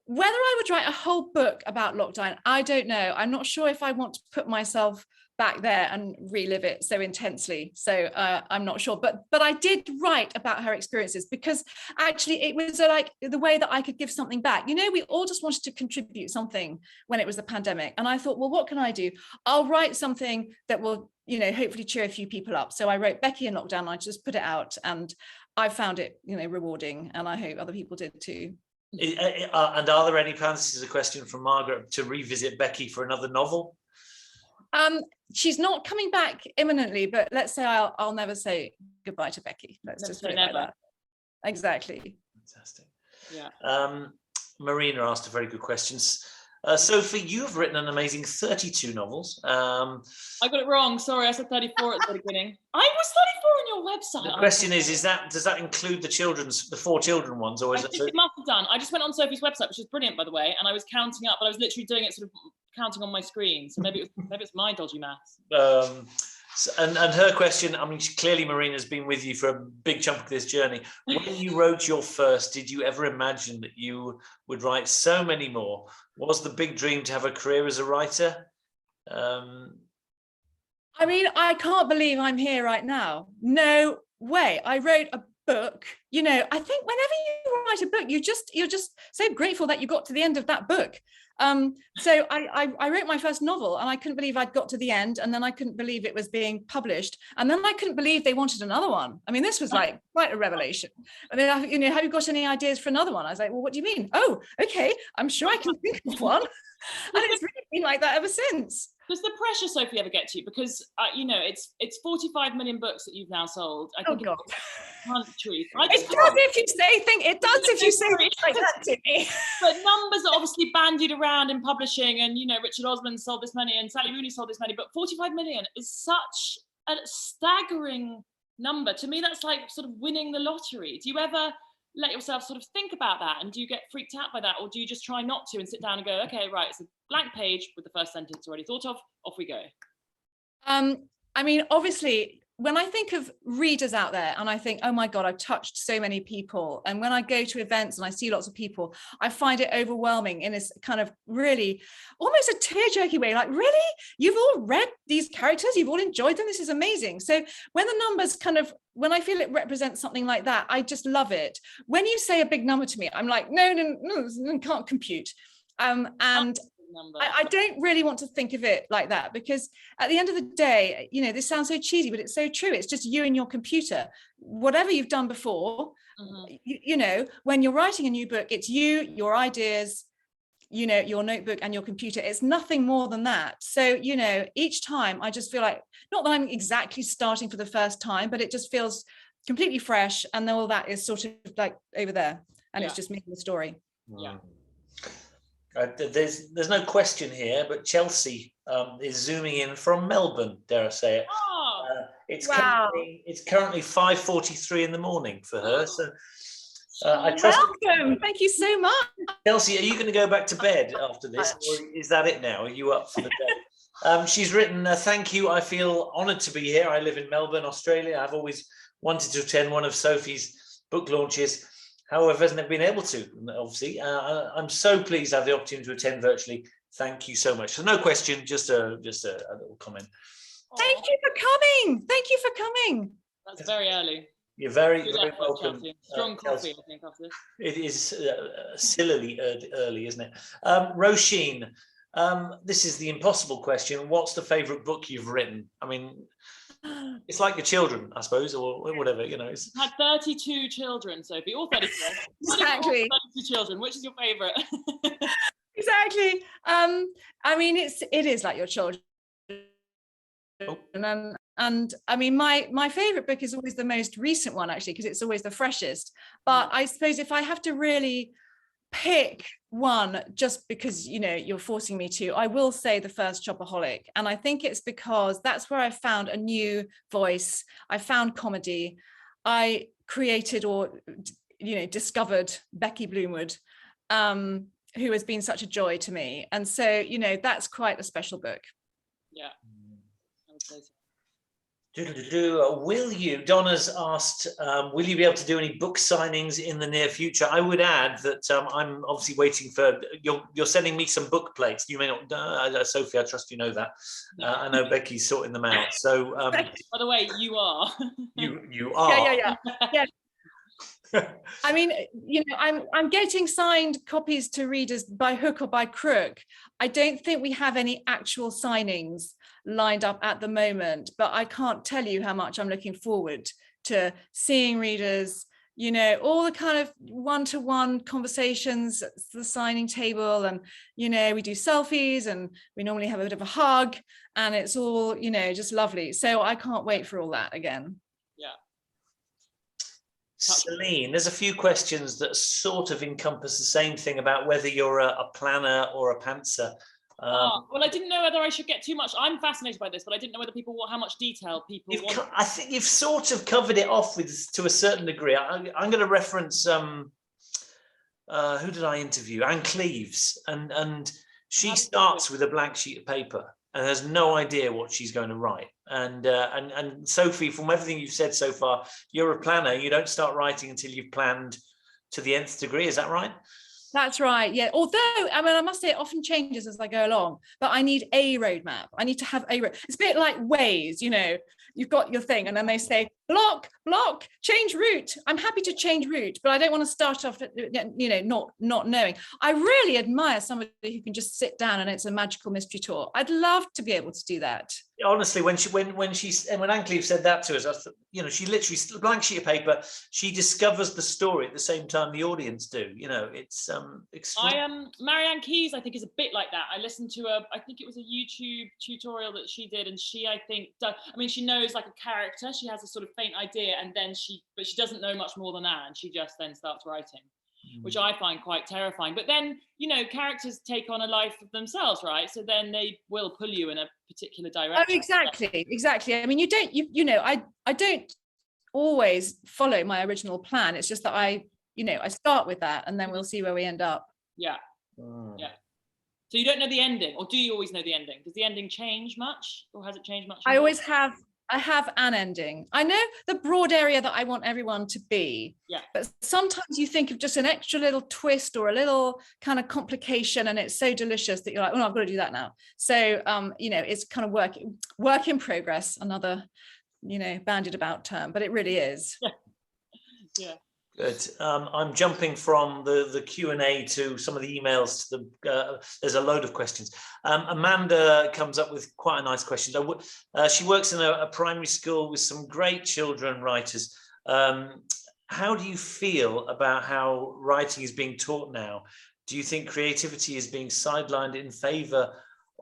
Whether I would write a whole book about lockdown, I don't know. I'm not sure if I want to put myself back there and relive it so intensely. So I'm not sure, but I did write about her experiences because actually it was like the way that I could give something back. You know, we all just wanted to contribute something when it was the pandemic. And I thought, well, what can I do? I'll write something that will, you know, hopefully cheer a few people up. So I wrote Becky in Lockdown. I just put it out and I found it, you know, rewarding. And I hope other people did too. And are there any plans, this is a question from Margaret, to revisit Becky for another novel? She's not coming back imminently, but let's say I'll never say goodbye to Becky. Let's Never just say put it like never. that. Exactly. Fantastic. Yeah. Marina asked a very good question. Sophie, you've written an amazing 32 novels. I got it wrong. Sorry, I said 34 at the beginning. I was 34 on your website. The question is does that include the 4 children ones, or is I think it must have done. I just went on Sophie's website, which is brilliant, by the way, and I was counting up, but I was literally doing it sort of counting on my screen. So maybe it's my dodgy maths. And her question, I mean, clearly Marina's been with you for a big chunk of this journey. When you wrote your first, did you ever imagine that you would write so many more? Was the big dream to have a career as a writer? I mean, I can't believe I'm here right now. No way. I wrote a book. You know, I think whenever you write a book, you're just so grateful that you got to the end of that book. So I wrote my first novel and I couldn't believe I'd got to the end, and then I couldn't believe it was being published, and then I couldn't believe they wanted another one. I mean, this was like quite a revelation. And then, you know, have you got any ideas for another one? I was like, well, what do you mean? Oh, okay, I'm sure I can think of one. And it's really been like that ever since. Does the pressure, Sophie, ever get to you? Because you know, it's 45 million books that you've now sold. I think God. Country. It does if you say it does if you say things like that to me. But numbers are obviously bandied around in publishing, and you know, Richard Osman sold this many and Sally Rooney sold this many, but 45 million is such a staggering number. To me, that's like sort of winning the lottery. Do you ever let yourself sort of think about that, and do you get freaked out by that, or do you just try not to and sit down and go, okay, right, it's a blank page with the first sentence already thought of, off we go? I mean, obviously, when I think of readers out there and I think, oh my God, I've touched so many people. And when I go to events and I see lots of people, I find it overwhelming in this kind of really almost a tear-jerky way. Like, really? You've all read these characters? You've all enjoyed them? This is amazing. So when the numbers when I feel it represents something like that, I just love it. When you say a big number to me, I'm like, no, can't compute. And I don't really want to think of it like that, because at the end of the day, you know, this sounds so cheesy, but it's so true. It's just you and your computer. Whatever you've done before, you know, when you're writing a new book, it's you, your ideas, you know, your notebook and your computer. It's nothing more than that. So, you know, each time I just feel like, not that I'm exactly starting for the first time, but it just feels completely fresh. And all that is sort of like over there. And it's just me and the story. Yeah. There's no question here, but Chelsea is zooming in from Melbourne, dare I say it. Oh, it's wow. currently 5:43 in the morning for her. So I trust. Welcome. Thank you so much. Chelsea, are you going to go back to bed after this, or is that it now? Are you up for the day? She's written, thank you. I feel honoured to be here. I live in Melbourne, Australia. I've always wanted to attend one of Sophie's book launches. However, hasn't been able to, obviously. I'm so pleased to have the opportunity to attend virtually. Thank you so much. So no question, just a little comment. Thank you for coming. Thank you for coming. That's very early. You're very welcome. Strong coffee, I think, after this. It is sillily early, isn't it? Roisin, this is the impossible question. What's the favourite book you've written? I mean, it's like your children, I suppose, or whatever, you know. You've had 32 children, Sophie, or 34. Exactly. 32 children. Which is your favourite? Exactly. I mean, it is like your children. Oh. And I mean, my favorite book is always the most recent one, actually, because it's always the freshest. But I suppose if I have to really pick one, just because, you know, you're forcing me to, I will say the first Shopaholic. And I think it's because that's where I found a new voice. I found comedy. I created, or, you know, discovered Becky Bloomwood, who has been such a joy to me. And so, you know, that's quite a special book. Yeah. I would say so. Will you, Donna's asked, will you be able to do any book signings in the near future? I would add that I'm obviously waiting for, you're sending me some book plates. You may not, Sophie, I trust you know that. I know Becky's sorting them out. So, by the way, you are. you are. Yeah. I mean, I'm getting signed copies to readers by hook or by crook. I don't think we have any actual signings lined up at the moment, but I can't tell you how much I'm looking forward to seeing readers, all the kind of one-to-one conversations at the signing table, and we do selfies and we normally have a bit of a hug, and it's all just lovely. So I can't wait for all that again. Yeah. Celine, there's a few questions that sort of encompass the same thing about whether you're a planner or a pantser. Well, I didn't know whether I should get too much. I'm fascinated by this, but I didn't know whether how much detail people want. I think you've sort of covered it off to a certain degree. I'm going to reference who did I interview? Anne Cleves, and she starts with a blank sheet of paper and has no idea what she's going to write. And Sophie, from everything you've said so far, you're a planner. You don't start writing until you've planned to the nth degree. Is that right? That's right. Yeah. Although, I must say it often changes as I go along, but I need a roadmap. I need to have a road. It's a bit like Waze, you've got your thing and then they say, block, change route. I'm happy to change route, but I don't want to start off, not knowing. I really admire somebody who can just sit down and it's a magical mystery tour. I'd love to be able to do that. Honestly, when Anne Cleves said that to us, I thought, she literally, blank sheet of paper, she discovers the story at the same time the audience do. It's Marianne Keyes, I think, is a bit like that. I listened to I think it was a YouTube tutorial that she did, and she, I think, she knows like a character. She has a sort of faint idea, and then she doesn't know much more than that, and she just then starts writing, which I find quite terrifying. But then, characters take on a life of themselves, right? So then they will pull you in a particular direction. Oh, exactly. I mean, I don't always follow my original plan. It's just that I start with that, and then we'll see where we end up. Yeah. Yeah. So you don't know the ending, or do you always know the ending? Does the ending change much, or has it changed much? I have an ending. I know the broad area that I want everyone to be. Yeah. But sometimes you think of just an extra little twist or a little kind of complication, and it's so delicious that you're like, oh no, I've got to do that now. So it's kind of work in progress, another bandied about term, but it really is. Yeah. Good. I'm jumping from the Q&A to some of the emails to there's a load of questions. Amanda comes up with quite a nice question. She works in a primary school with some great children writers. How do you feel about how writing is being taught now? Do you think creativity is being sidelined in favour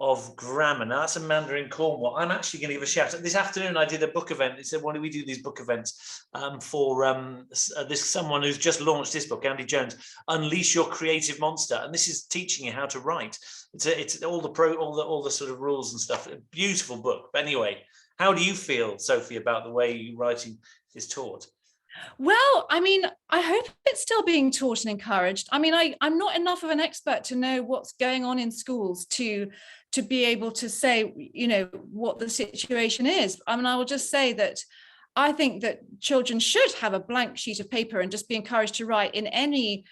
of grammar? Now, that's Amanda in Cornwall. I'm actually going to give a shout out. This afternoon I did a book event. They said, why do we do these book events for this someone who's just launched this book, Andy Jones, Unleash Your Creative Monster, and this is teaching you how to write. It's all the sort of rules and stuff. A beautiful book. But anyway, how do you feel, Sophie, about the way writing is taught? Well, I hope it's still being taught and encouraged. I'm not enough of an expert to know what's going on in schools to be able to say, what the situation is. I will just say that I think that children should have a blank sheet of paper and just be encouraged to write in any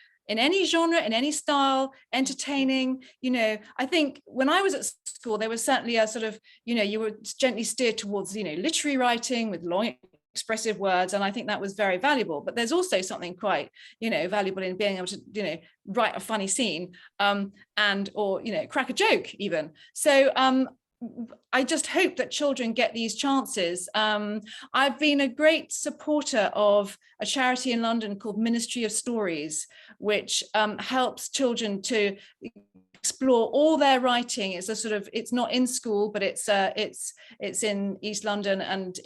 genre, in any style, entertaining. I think when I was at school, there was certainly a sort of, you were gently steered towards, literary writing with long expressive words, and I think that was very valuable. But there's also something quite valuable in being able to write a funny scene or crack a joke even. So I just hope that children get these chances. I've been a great supporter of a charity in London called Ministry of Stories, which helps children to explore all their writing. It's it's not in school, but it's in East London, and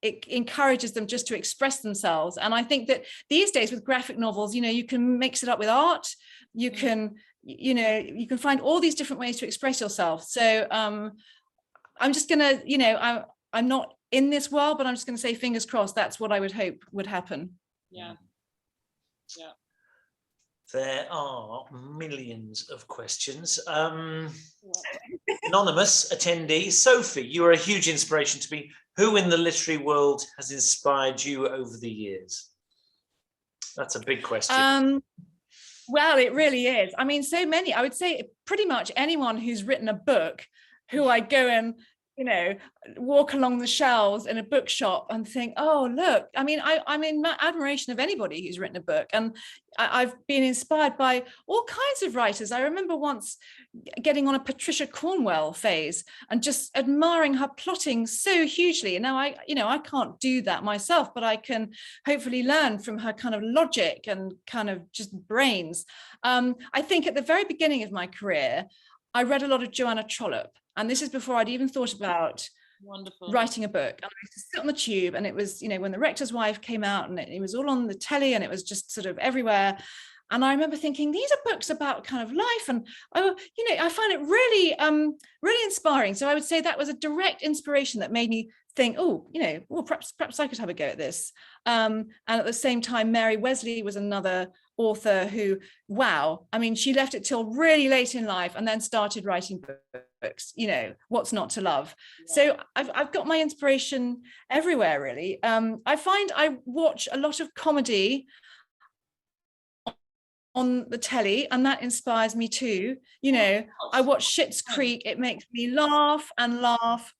it encourages them just to express themselves. And I think that these days with graphic novels, you can mix it up with art. You can find all these different ways to express yourself. So I'm just gonna, I'm not in this world, but I'm just gonna say fingers crossed. That's what I would hope would happen. Yeah. There are millions of questions. Anonymous attendee, Sophie, you are a huge inspiration to me. Who in the literary world has inspired you over the years? That's a big question. Well, it really is. I mean, so many. I would say pretty much anyone who's written a book, who I go and, walk along the shelves in a bookshop and think, oh, look. I mean, I'm in admiration of anybody who's written a book. And I've been inspired by all kinds of writers. I remember once getting on a Patricia Cornwell phase and just admiring her plotting so hugely. And now I can't do that myself, but I can hopefully learn from her kind of logic and kind of just brains. I think at the very beginning of my career, I read a lot of Joanna Trollope, and this is before I'd even thought about writing a book. And I used to sit on the tube, and it was, when The Rector's Wife came out, and it was all on the telly, and it was just sort of everywhere. And I remember thinking, these are books about kind of life, and I find it really, really inspiring. So I would say that was a direct inspiration that made me think, perhaps I could have a go at this. And at the same time, Mary Wesley was another author who, wow, I mean, she left it till really late in life and then started writing books. What's not to love? Yeah. So I've got my inspiration everywhere, really. I find I watch a lot of comedy on the telly, and that inspires me too. I watch Schitt's Creek. It makes me laugh and laugh.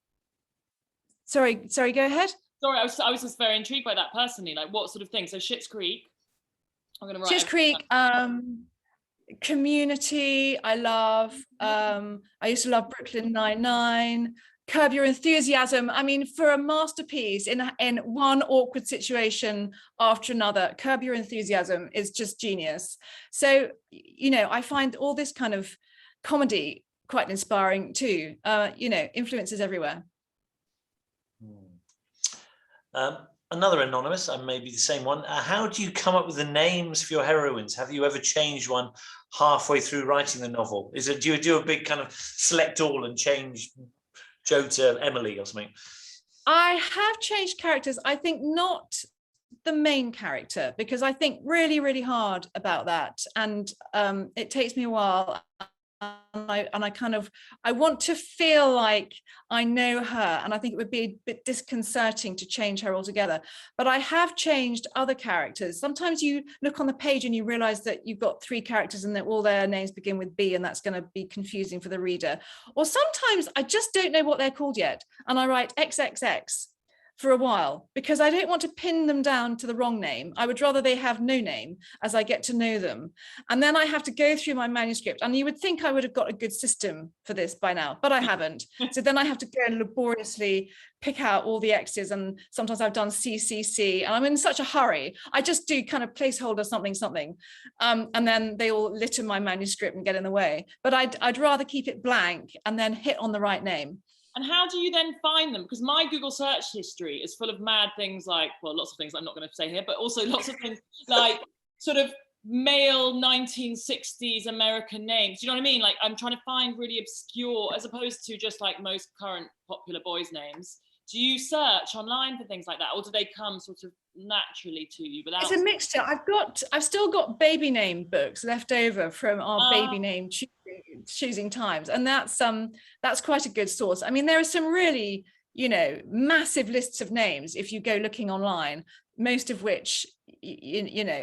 Sorry, go ahead. Sorry, I was just very intrigued by that personally. Like, what sort of thing? So Schitt's Creek. I'm going to write Schitt's Creek, Community, I love. I used to love Brooklyn Nine-Nine, Curb Your Enthusiasm. I mean, for a masterpiece in one awkward situation after another, Curb Your Enthusiasm is just genius. So, I find all this kind of comedy quite inspiring too. Influences everywhere. Another anonymous, and maybe the same one. How do you come up with the names for your heroines? Have you ever changed one halfway through writing the novel? Do you do a big kind of select all and change Jo to Emily or something? I have changed characters. I think not the main character, because I think really, really hard about that. And it takes me a while. I want to feel like I know her, and I think it would be a bit disconcerting to change her altogether. But I have changed other characters. Sometimes you look on the page and you realize that you've got 3 characters and that all their names begin with B, and that's going to be confusing for the reader. Or sometimes I just don't know what they're called yet, and I write XXX for a while, because I don't want to pin them down to the wrong name. I would rather they have no name as I get to know them. And then I have to go through my manuscript, and you would think I would have got a good system for this by now, but I haven't. So then I have to go and laboriously pick out all the X's, and sometimes I've done CCC, and I'm in such a hurry. I just do kind of placeholder something, and then they all litter my manuscript and get in the way. But I'd rather keep it blank and then hit on the right name. And how do you then find them? Because my Google search history is full of mad things like, well, lots of things I'm not going to say here, but also lots of things like sort of male 1960s American names. Do you know what I mean? Like, I'm trying to find really obscure, as opposed to just like most current popular boys' names. Do you search online for things like that, or do they come sort of naturally to you without? It's a mixture. I've still got baby name books left over from our baby name choosing times, and that's quite a good source. I mean, there are some really, massive lists of names if you go looking online, most of which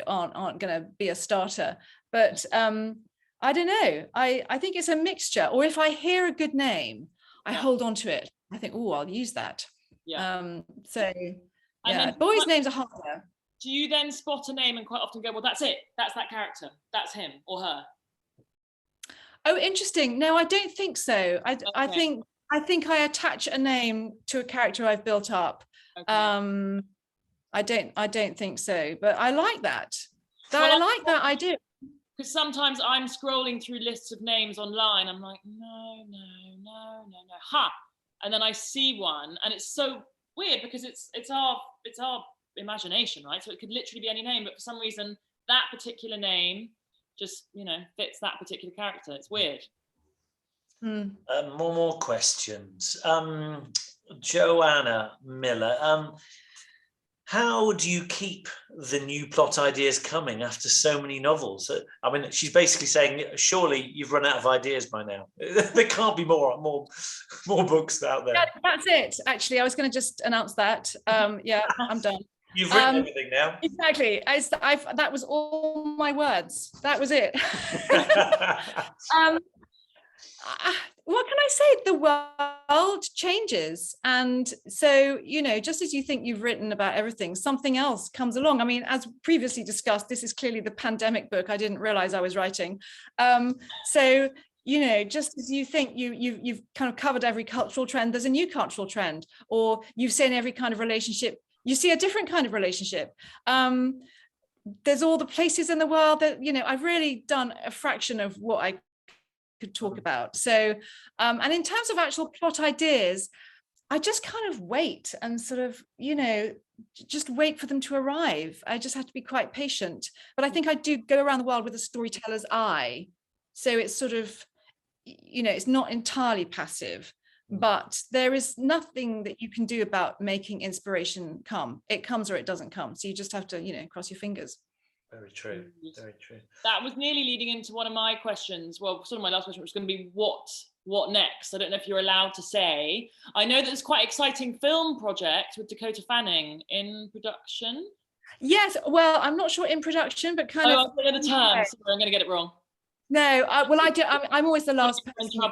aren't going to be a starter. But I don't know. I think it's a mixture. Or if I hear a good name, I hold on to it. I think, oh, I'll use that. Yeah. Boys' names are harder. Do you then spot a name and quite often go, well, that's it. That's that character. That's him or her. Oh, interesting. No, I don't think so. I think I attach a name to a character I've built up. Okay. I don't think so, but I like that. I like that idea. Because sometimes I'm scrolling through lists of names online. I'm like, no. Ha! And then I see one, and it's so weird because it's our imagination, right? So it could literally be any name, but for some reason that particular name just fits that particular character. It's weird. More questions. Joanna Miller, How do you keep the new plot ideas coming after so many novels? I mean, she's basically saying, surely you've run out of ideas by now. There can't be more books out there. Yeah, that's it. Actually, I was going to just announce that. Yeah, I'm done. You've written everything now. Exactly. That was all my words. That was it. What can I say? The world changes. And so, just as you think you've written about everything, something else comes along. I mean, as previously discussed, this is clearly the pandemic book I didn't realize I was writing. So, just as you think you've kind of covered every cultural trend, there's a new cultural trend, or you've seen every kind of relationship, you see a different kind of relationship. There's all the places in the world that, I've really done a fraction of what I could talk about. So, and in terms of actual plot ideas, I just kind of wait and sort of, just wait for them to arrive. I just have to be quite patient. But I think I do go around the world with a storyteller's eye. So it's sort of, it's not entirely passive, but there is nothing that you can do about making inspiration come. It comes or it doesn't come. So you just have to, cross your fingers. Very true. Very true. That was nearly leading into one of my questions. Well, sort of my last question was going to be what next? I don't know if you're allowed to say. I know that there's quite an exciting film project with Dakota Fanning in production. Yes. Well, I'm not sure in production, but kind of. I'm going to turn. Sorry, I'm going to get it wrong. No, well, I'm always the last person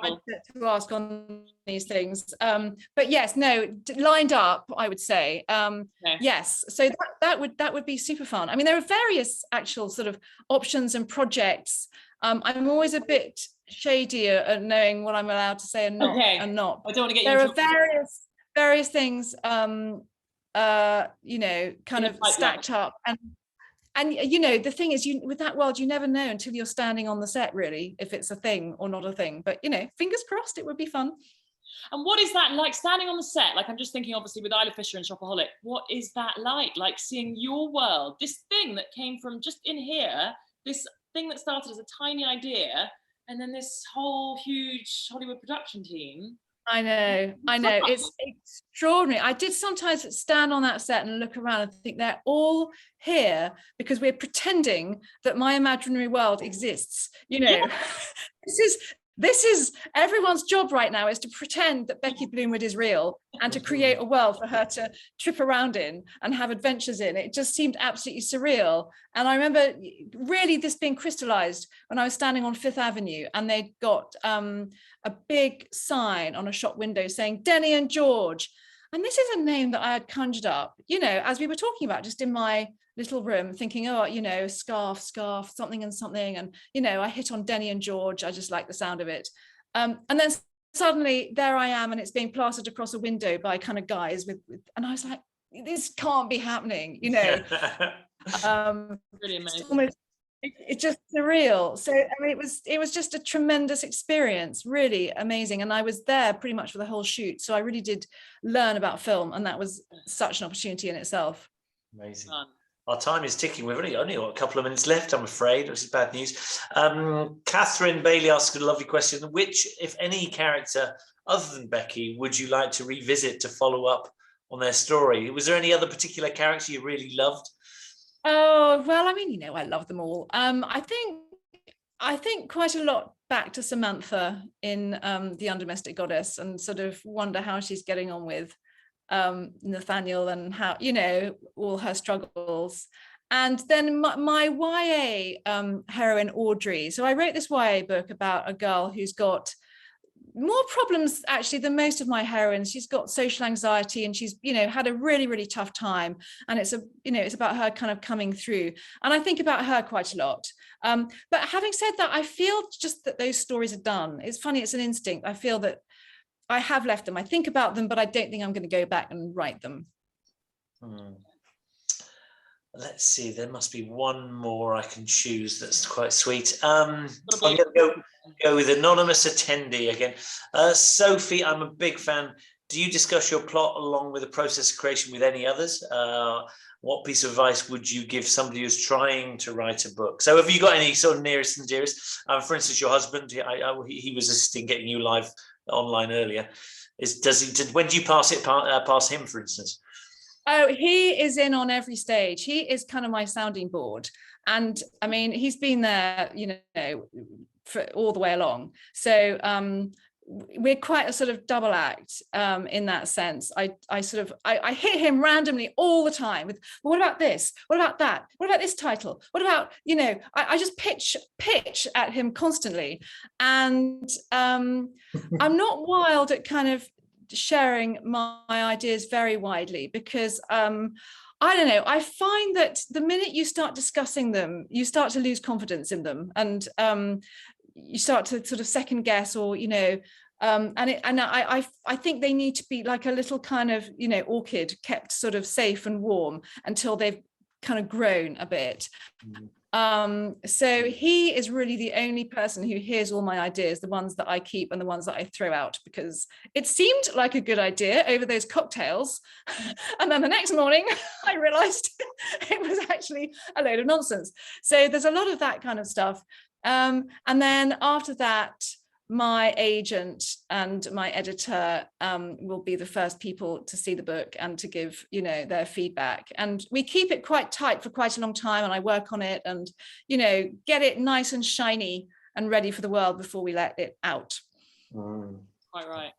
to ask on these things. But yes, no, lined up, I would say. Okay. Yes, so that would be super fun. I mean, there are various actual sort of options and projects. I'm always a bit shadier at knowing what I'm allowed to say and not. Okay. And not. I don't want to get there you. There are various things, kind of stacked up and the thing is, with that world, you never know until you're standing on the set, really, if it's a thing or not a thing. But fingers crossed, it would be fun. And what is that like, standing on the set? Like, I'm just thinking, obviously, with Isla Fisher and Shopaholic, what is that like? Like, seeing your world, this thing that came from just in here, this thing that started as a tiny idea, and then this whole huge Hollywood production team. I know. It's extraordinary. I did sometimes stand on that set and look around and think they're all here because we're pretending that my imaginary world exists. Yeah. This is everyone's job right now, is to pretend that Becky Bloomwood is real and to create a world for her to trip around in and have adventures in. It just seemed absolutely surreal. And I remember really this being crystallized when I was standing on Fifth Avenue and they'd got a big sign on a shop window saying Denny and George. And this is a name that I had conjured up, as we were talking about, just in my little room, thinking, scarf, something and something. And, I hit on Denny and George. I just like the sound of it. And then suddenly there I am, and it's being plastered across a window by kind of guys and I was like, this can't be happening, Really amazing. It's just surreal. So I mean, it was just a tremendous experience, really amazing. And I was there pretty much for the whole shoot. So I really did learn about film, and that was such an opportunity in itself. Amazing. Our time is ticking. We've only got a couple of minutes left, I'm afraid, which is bad news. Catherine Bailey asked a lovely question. Which, if any, character other than Becky would you like to revisit to follow up on their story? Was there any other particular character you really loved? Oh, well, I mean, I love them all. I think quite a lot back to Samantha in The Undomestic Goddess, and sort of wonder how she's getting on with Nathaniel and how, all her struggles. And then my YA heroine, Audrey. So I wrote this YA book about a girl who's got more problems actually than most of my heroines. She's got social anxiety, and she's had a really, really tough time, and it's about her kind of coming through, and I think about her quite a lot. But having said that, I feel just that those stories are done. It's funny, it's an instinct. I feel that I have left them. I think about them, but I don't think I'm going to go back and write them. Let's see, there must be one more I can choose that's quite sweet. I'm going to go with anonymous attendee again. Sophie, I'm a big fan. Do you discuss your plot along with the process of creation with any others? What piece of advice would you give somebody who's trying to write a book? So have you got any sort of nearest and dearest? For instance, your husband, he was assisting getting you live online earlier. When do you pass him, for instance? Oh, he is in on every stage. He is kind of my sounding board. And I mean, he's been there, you know, for all the way along. So we're quite a sort of double act in that sense. I hit him randomly all the time with, well, what about this? What about that? What about this title? What about, you know, I just pitch at him constantly. And I'm not wild at kind of sharing my ideas very widely, because I don't know, I find that the minute you start discussing them, you start to lose confidence in them, and you start to sort of second guess, or, you know, I think they need to be like a little kind of, you know, orchid, kept sort of safe and warm until they've kind of grown a bit. So he is really the only person who hears all my ideas, the ones that I keep and the ones that I throw out, because it seemed like a good idea over those cocktails. And then the next morning I realized it was actually a load of nonsense. So there's a lot of that kind of stuff. And then after that, my agent and my editor will be the first people to see the book and to give, you know, their feedback. And we keep it quite tight for quite a long time, and I work on it and, you know, get it nice and shiny and ready for the world before we let it out. Quite right.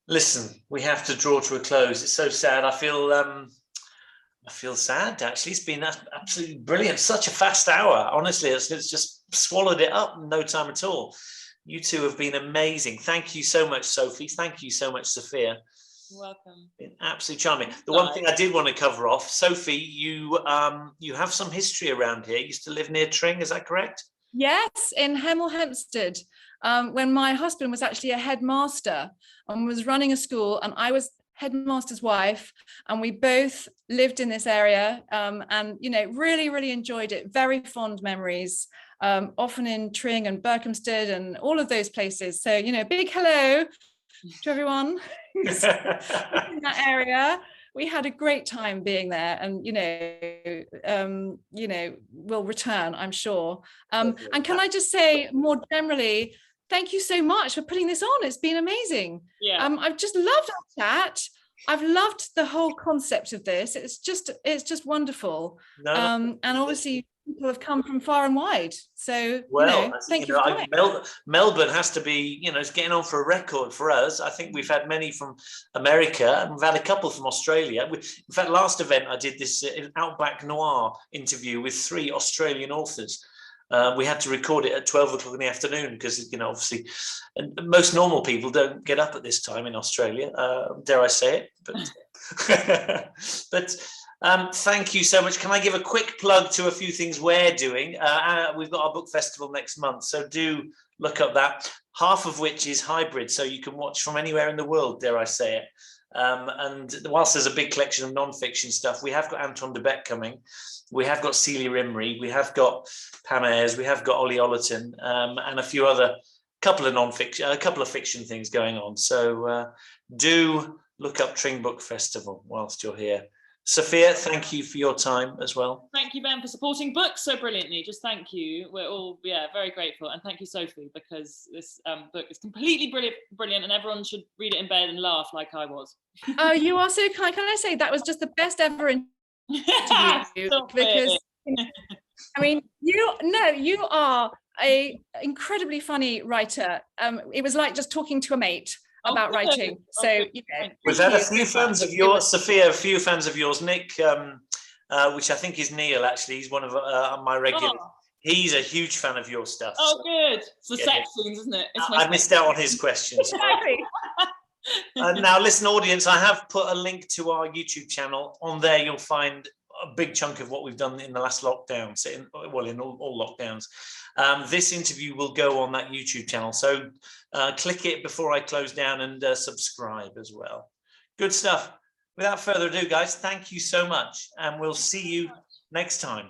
Listen, we have to draw to a close. It's so sad. I feel sad, actually. It's been absolutely brilliant. Such a fast hour. Honestly, it's just swallowed it up in no time at all. You two have been amazing. Thank you so much, Sophie. Thank you so much, Sophia. You're welcome. Been absolutely charming. The one thing I did want to cover off, Sophie, you have some history around here. You used to live near Tring, is that correct? Yes, in Hemel Hempstead, when my husband was actually a headmaster and was running a school, and I was headmaster's wife, and we both lived in this area, and, you know, really, really enjoyed it. Very fond memories. Often in Tring and Berkhamsted and all of those places. So, you know, big hello to everyone who's in that area. We had a great time being there, and, you know, we'll return, I'm sure. And can I just say more generally, thank you so much for putting this on. It's been amazing. Yeah. I've just loved our chat. I've loved the whole concept of this. It's just wonderful. And obviously people have come from far and wide. So, well, you know, thank you for coming. Melbourne has to be, you know, it's getting on for a record for us. I think we've had many from America, and we've had a couple from Australia. In fact, last event I did this Outback Noir interview with 3 Australian authors. We had to record it at 12 o'clock in the afternoon because, you know, obviously, and most normal people don't get up at this time in Australia. Dare I say it? But thank you so much. Can I give a quick plug to a few things we're doing? We've got our book festival next month, so do look up that. Half of which is hybrid, so you can watch from anywhere in the world, dare I say it. And whilst there's a big collection of non-fiction stuff, we have got Anton de Beck coming. We have got Celia Imrie, we have got Pam Ayres, we have got Ollie Ollerton, and a few other couple of fiction things going on. So do look up Tring Book Festival whilst you're here. Sophia, thank you for your time as well. Thank you, Ben, for supporting books so brilliantly. Just thank you. We're all, very grateful. And thank you, Sophie, because this book is completely brilliant, and everyone should read it in bed and laugh like I was. Oh, you are so kind. Can I say that was just the best ever interview? Because, I mean, you are a incredibly funny writer. It was like just talking to a mate about writing. So, you know, we've had a few fans of yours, Sophia, a few fans of yours, Nick, which I think is Neil, actually. He's one of my regulars. Oh. He's a huge fan of your stuff. Oh, good. It's the sex scenes, isn't it? I missed out on his questions. Now, listen, audience, I have put a link to our YouTube channel. On there, you'll find a big chunk of what we've done in the last lockdown, so in all lockdowns. This interview will go on that YouTube channel, so click it before I close down and subscribe as well. Good stuff. Without further ado, guys, thank you so much, and we'll see you next time.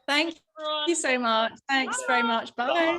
Thank you so much. Thanks very much. Bye. Bye.